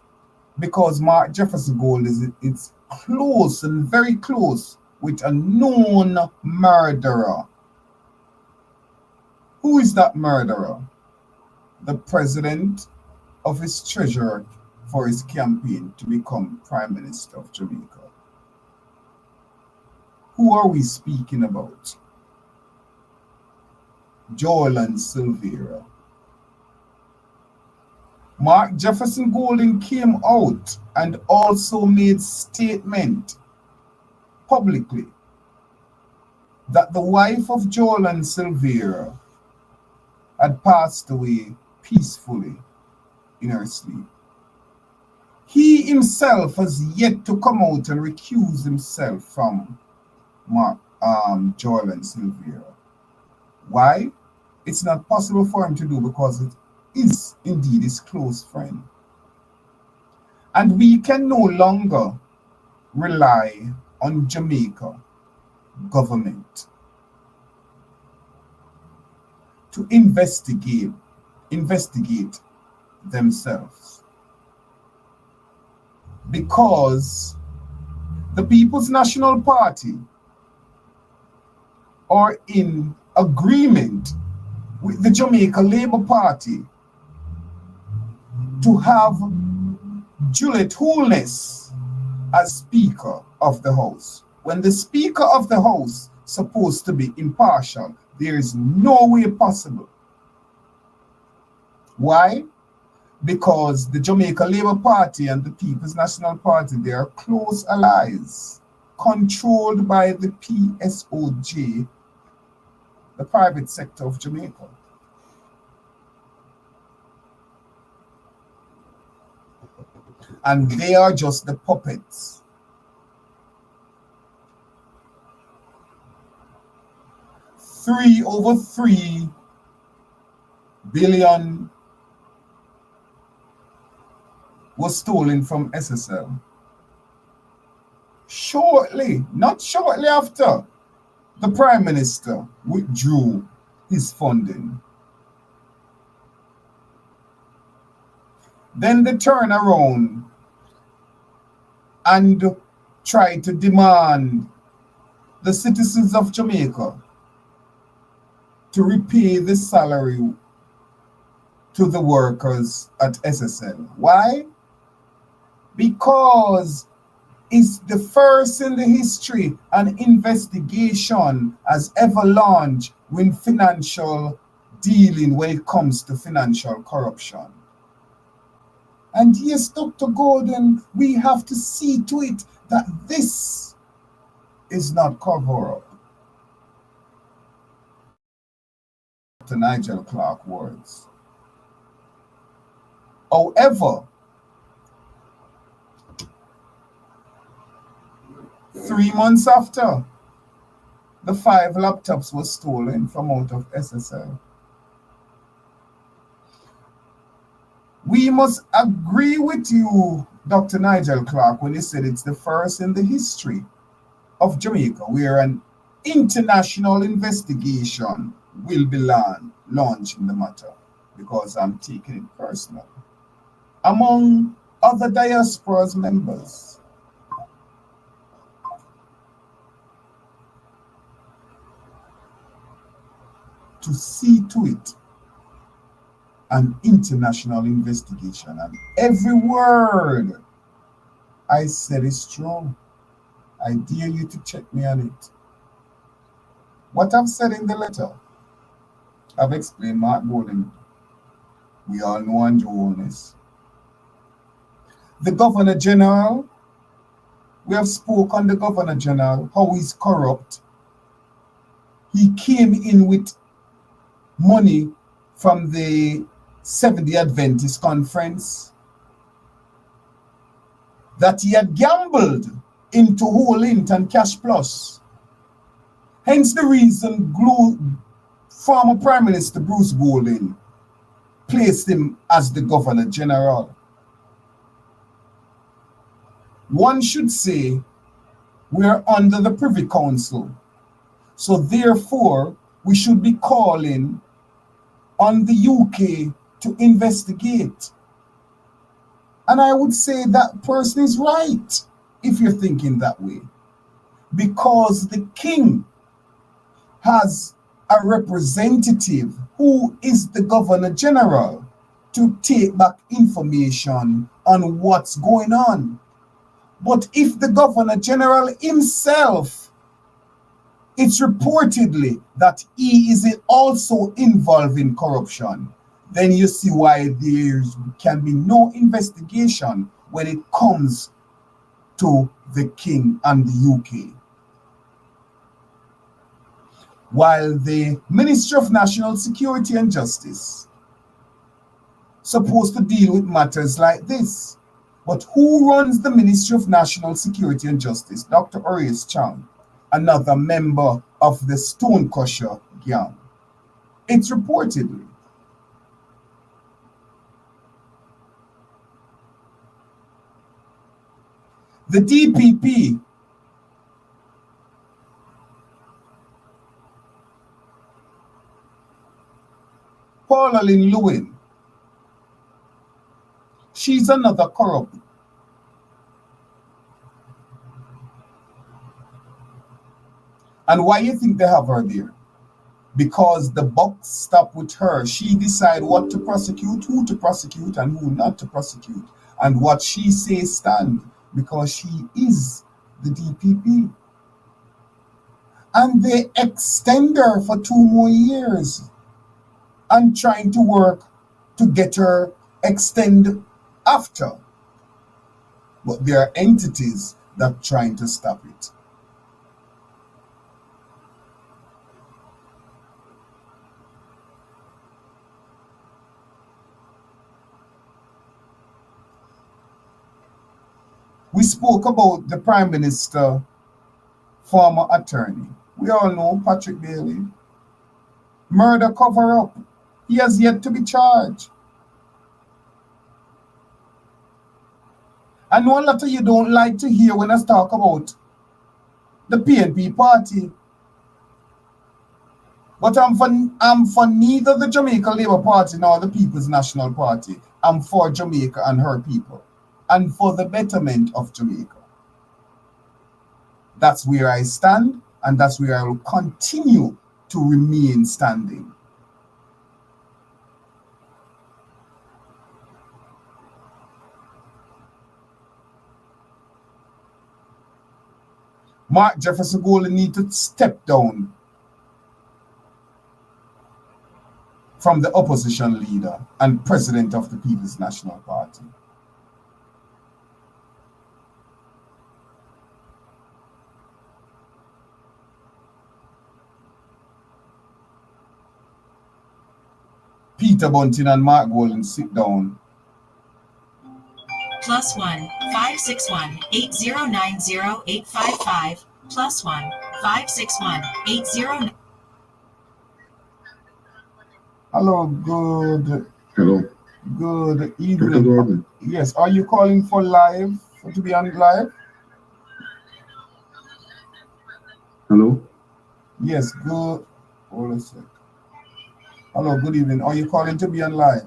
because Mark Jefferson Golden is close and very close with a known murderer. Who is that murderer? The president of his treasurer for his campaign to become Prime Minister of Jamaica. Who are we speaking about? Jolan Silvera. Mark Jefferson Golden came out and also made statement publicly that the wife of Jolan Silvera had passed away peacefully in her sleep. He himself has yet to come out and recuse himself from Jolan Silvera. Why? It's not possible for him to do because it is indeed his close friend. And we can no longer rely on Jamaica government to investigate themselves, because the People's National Party are in agreement with the Jamaica Labour Party to have Juliet Holness as Speaker of the House. When the Speaker of the House is supposed to be impartial, there is no way possible. Why? Because the Jamaica Labour Party and the People's National Party, they are close allies, controlled by the PSOJ, the private sector of Jamaica. And they are just the puppets. Over 3 billion was stolen from SSL. Not shortly after, the Prime Minister withdrew his funding. Then they turn around and try to demand the citizens of Jamaica to repay the salary to the workers at SSL. Why? Because it's the first in the history an investigation has ever launched when it comes to financial corruption. And yes, Dr. Gordon, we have to see to it that this is not cover-up. To Nigel Clark words. However, 3 months after, the 5 laptops were stolen from out of SSL. We must agree with you, Dr. Nigel Clark, when you said it's the first in the history of Jamaica where an international investigation will be launched in the matter, because I'm taking it personal. Among other diaspora's members, to see to it an international investigation, and every word I said is true. I dare you to check me on it. What I've said in the letter, I've explained Mark Gordon. We all know Andrew Holness. The Governor General, we have spoke on the Governor General, how he's corrupt. He came in with money from the Seventh-day Adventist Conference that he had gambled into Holint and Cash Plus. Hence the reason former Prime Minister Bruce Golding placed him as the Governor General. One should say we're under the Privy Council, so therefore we should be calling on the UK to investigate. And I would say that person is right if you're thinking that way. because the king has a representative who is the governor general to take back information on what's going on. But if the governor general himself, it's reportedly that he is also involved in corruption, then you see why there can be no investigation when it comes to the king and the UK. While the Ministry of National Security and Justice supposed to deal with matters like this. But who runs the Ministry of National Security and Justice? Dr. Horace Chang, another member of the Stonecrusher gang. It's reportedly. The DPP Paula Lynn Lewin, she's another corrupt. And why you think they have her there? Because the buck stopped with her. She decided what to prosecute, who to prosecute, and who not to prosecute. And what she says stand, because she is the DPP. And they extend her for 2 more years and trying to work to get her extended after. But there are entities that are trying to stop it. We spoke about the Prime Minister, former attorney. We all know Patrick Bailey. Murder cover-up. He has yet to be charged. I know a lot of you don't like to hear when I talk about the PNP party. But I'm for neither the Jamaica Labour Party nor the People's National Party. I'm for Jamaica and her people, and for the betterment of Jamaica. That's where I stand, and that's where I will continue to remain standing. Mark Jefferson Golden need to step down from the opposition leader and president of the People's National Party. Peter Bunting and Mark Golden sit down.
+1 561 8090 855 +1 561 80.
Hello, good evening.
Dr. Gordon.
Yes, are you calling for to be on live?
Hello?
Yes, good. Hold a sec. Hello, good evening. Are you calling to be on live?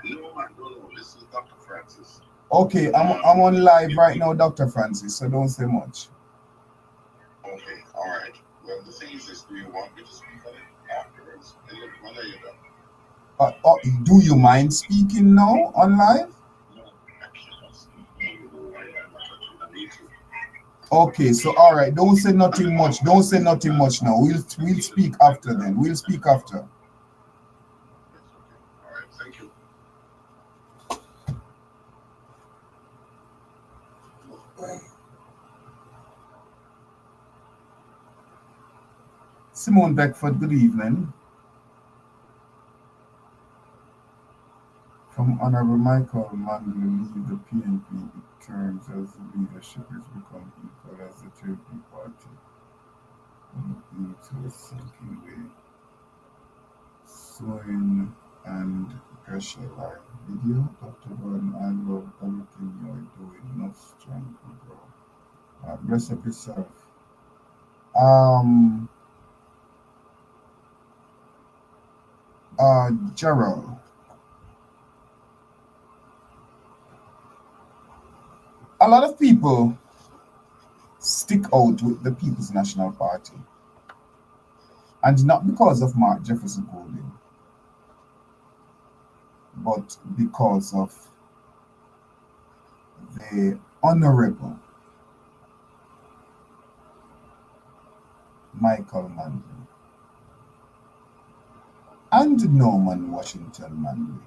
No, I don't know. This is Dr. Francis.
Okay, I'm on live right now, Dr. Francis, so don't say much.
Okay, all right. Well, the thing is this, do you want me to speak on it afterwards? When are you done?
Do you mind speaking now on live?
No, actually, not speaking. No, I'm not touching the need to.
Okay, so all right, don't say nothing much. Don't say nothing much now. We'll speak after then. We'll speak after.
All right, thank you.
Simone Beckford, good evening. From Honorable Michael Mandel, leave the PNP terms as the leadership has become equal as the JP party into a sinking way. Sewing and pressure live video. Dr. Gordon, I love everything you're doing. No strength, bro. Bless up yourself. Gerald. A lot of people stick out with the People's National Party. And not because of Mark Jefferson Golding, but because of the Honorable Michael Manley and Norman Washington Manley.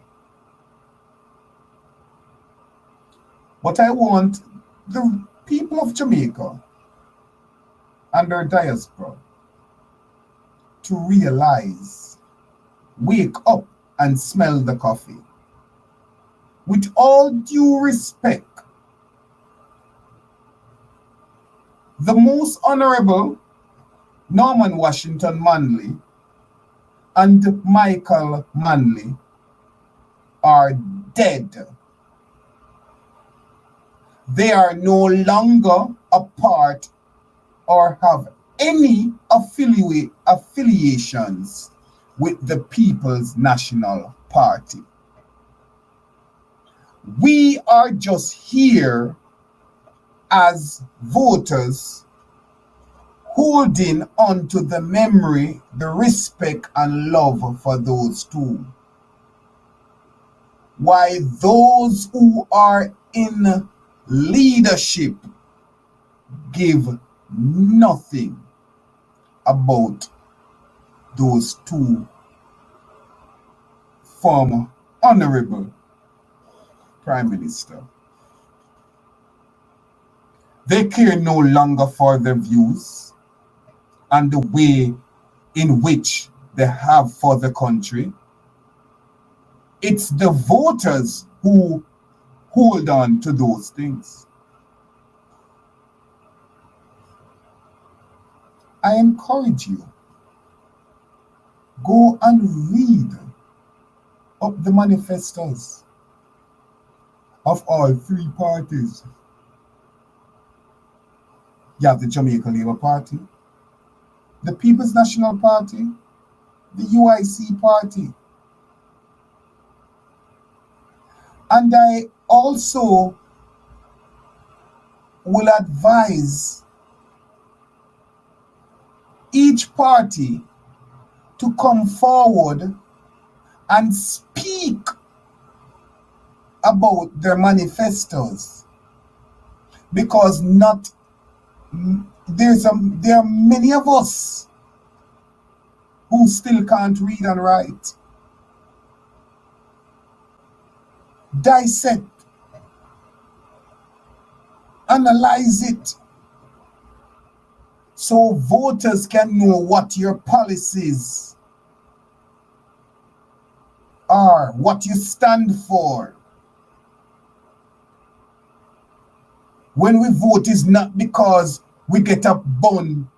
But I want the people of Jamaica and their diaspora to realize, wake up and smell the coffee. With all due respect, the most honorable Norman Washington Manley and Michael Manley are dead. They are no longer a part or have any affiliations with the People's National Party. We are just here as voters holding on to the memory, the respect and love for those two. Why those who are in leadership give nothing about those two former honorable prime minister. They care no longer for their views and the way in which they have for the country. It's the voters who hold on to those things. I encourage you, go and read up the manifestos of all three parties. You have the Jamaica Labour Party, the People's National Party, the UIC Party. And I also will advise each party to come forward and speak about their manifestos, because there are many of us who still can't read and write. Dissect, analyze it, so voters can know what your policies are, what you stand for. When we vote is not because we get a bun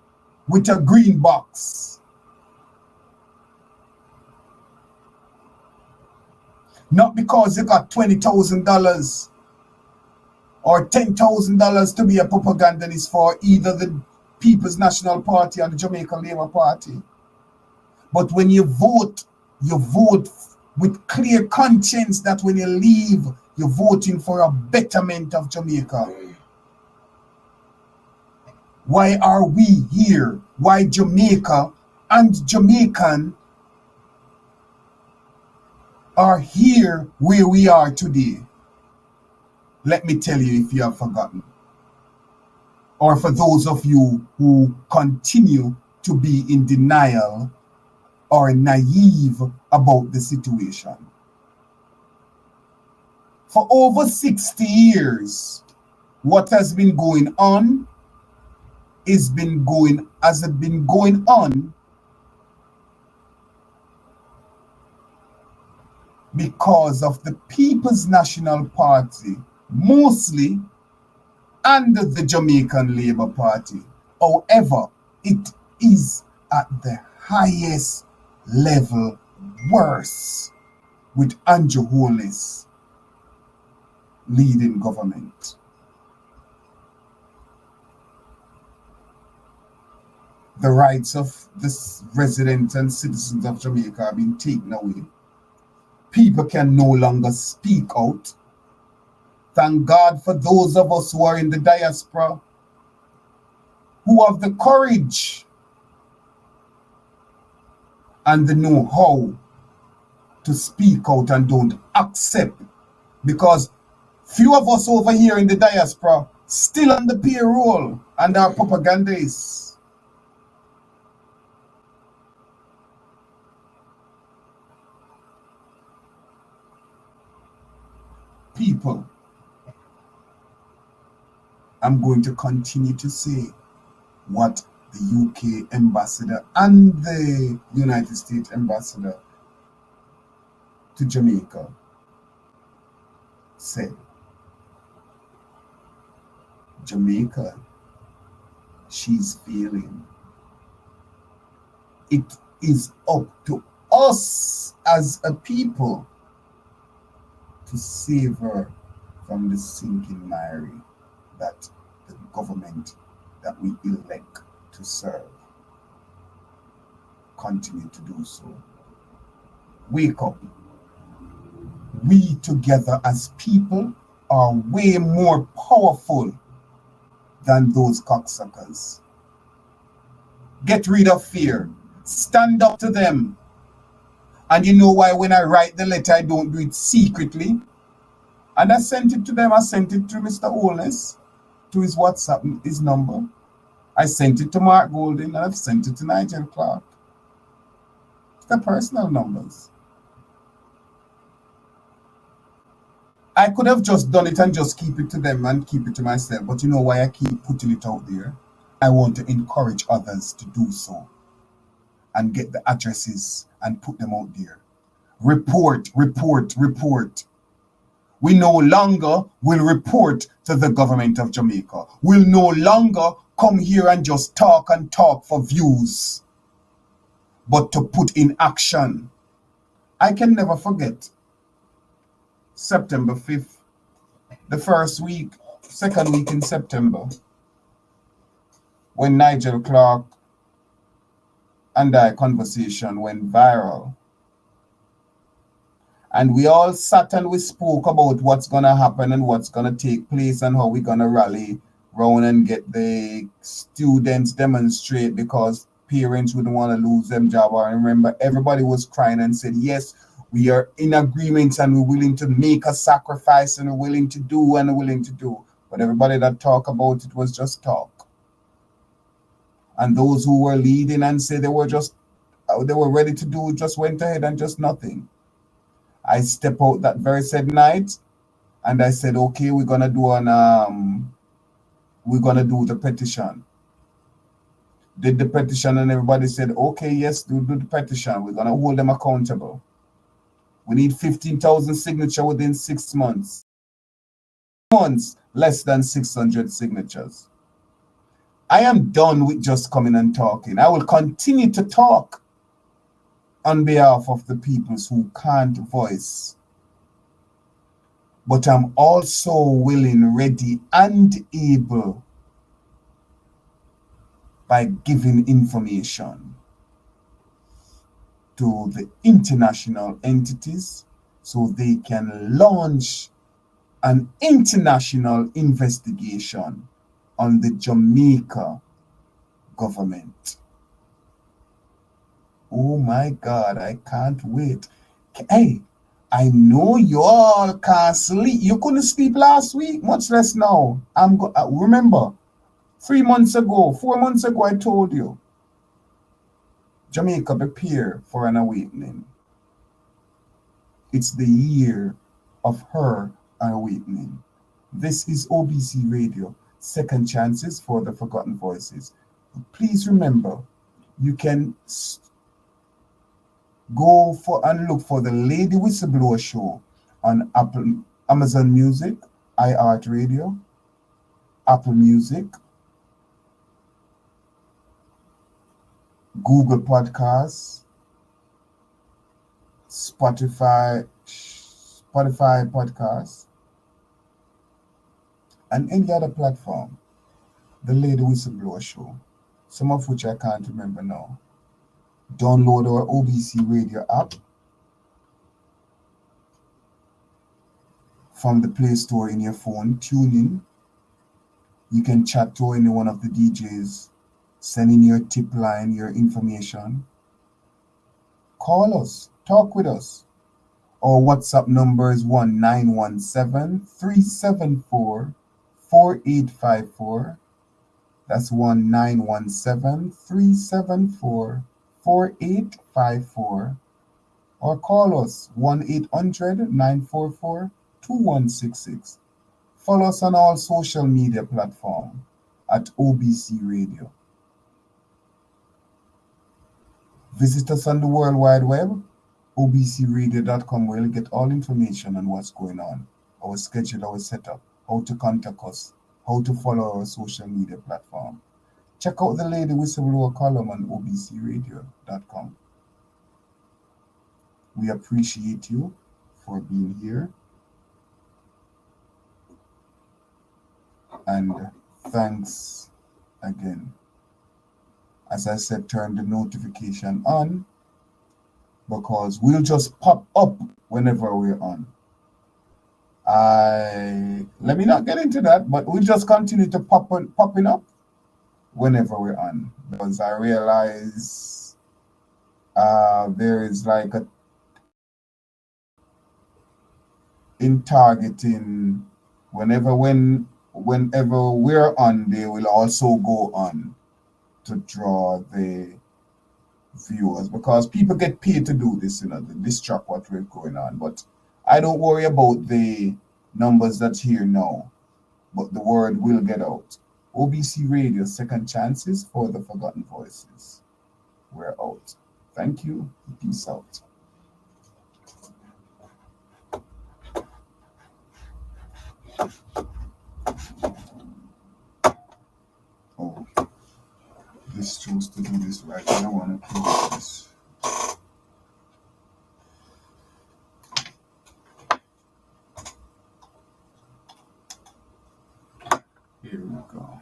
with a green box. Not because you got $20,000 or $10,000 to be a propagandist for either the People's National Party or the Jamaica Labour Party. But when you vote with clear conscience that when you leave, you're voting for a betterment of Jamaica. Why are we here? Why Jamaica and Jamaican are here where we are today? Let me tell you if you have forgotten. Or for those of you who continue to be in denial or naive about the situation. For over 60 years, what has been going on has been going on because of the People's National Party, mostly, and the Jamaican Labour Party. However, it is at the highest level worse with Andrew Holness leading government. The rights of the residents and citizens of Jamaica have been taken away. People can no longer speak out. Thank God for those of us who are in the diaspora who have the courage and the know-how to speak out and don't accept, because few of us over here in the diaspora still on the payroll and are propagandists. People, I'm going to continue to say what the UK ambassador and the United States ambassador to Jamaica said. Jamaica, she's failing. It is up to us as a people to save her from the sinking mire that the government that we elect to serve continue to do so. Wake up. We together as people are way more powerful than those cocksuckers. Get rid of fear. Stand up to them. And you know why when I write the letter, I don't do it secretly? And I sent it to them. I sent it to Mr. Holness, to his WhatsApp, his number. I sent it to Mark Golden, and I've sent it to Nigel Clark. Their personal numbers. I could have just done it and just keep it to them and keep it to myself. But you know why I keep putting it out there? I want to encourage others to do so and get the addresses and put them out there. Report, report, report. We no longer will report to the government of Jamaica. We'll no longer come here and just talk and talk for views, but to put in action. I can never forget September 5th, the first week, second week in September, when Nigel Clark and I conversation went viral. And we all sat and we spoke about what's going to happen and what's going to take place and how we're going to rally round and get the students demonstrate, because parents wouldn't want to lose them job. I remember everybody was crying and said, yes, we are in agreement and we're willing to make a sacrifice and we're willing to do and we're willing to do. But everybody that talked about it was just talk. And those who were leading and said they were ready to do, just went ahead and just nothing. I stepped out that very said night and I said, okay, we're gonna do the petition. Did the petition and everybody said, okay, yes, do the petition. We're gonna hold them accountable. We need 15,000 signatures within 6 months. Less than 600 signatures. I am done with just coming and talking. I will continue to talk on behalf of the peoples who can't voice. But I'm also willing, ready, and able by giving information to the international entities so they can launch an international investigation on the Jamaica government. Oh my God, I can't wait. Hey, I know you all can't sleep. You couldn't sleep last week, much less now. Remember, 4 months ago, I told you, Jamaica, prepare for an awakening. It's the year of her awakening. This is OBC Radio, Second Chances for the Forgotten Voices. Please remember, you can go for and look for the Lady Whistleblower show on Amazon Music, iHeartRadio, Apple Music, Google Podcasts, Spotify Podcasts, and any other platform. The Lady Whistleblower show, some of which I can't remember now. Download our OBC Radio app from the Play Store in your phone. Tune in. You can chat to any one of the DJs send in your tip line, your information. Call us, talk with us. Our WhatsApp number is 1-917-374-4854. That's 1-917-374-4854. Or call us 1-800-944-2166. Follow us on all social media platforms at OBC Radio. Visit us on the World Wide Web, obcradio.com, where you'll get all information on what's going on, our schedule, our setup, how to contact us, how to follow our social media platform. Check out the Lady Whistleblower column on obcradio.com. We appreciate you for being here. And thanks again. As I said, turn the notification on because we'll just pop up whenever we're on. Let me not get into that, but we'll just continue to popping up whenever we're on, because I realize there is like in targeting whenever we're on, they will also go on to draw the viewers, because people get paid to do this, to distract what we're going on. But I don't worry about the numbers that's here now, but the word will get out. OBC Radio, second chances for the forgotten voices. We're out. Thank you. Peace out. Oh, this chose to do this right. I don't want to close this. Here we go.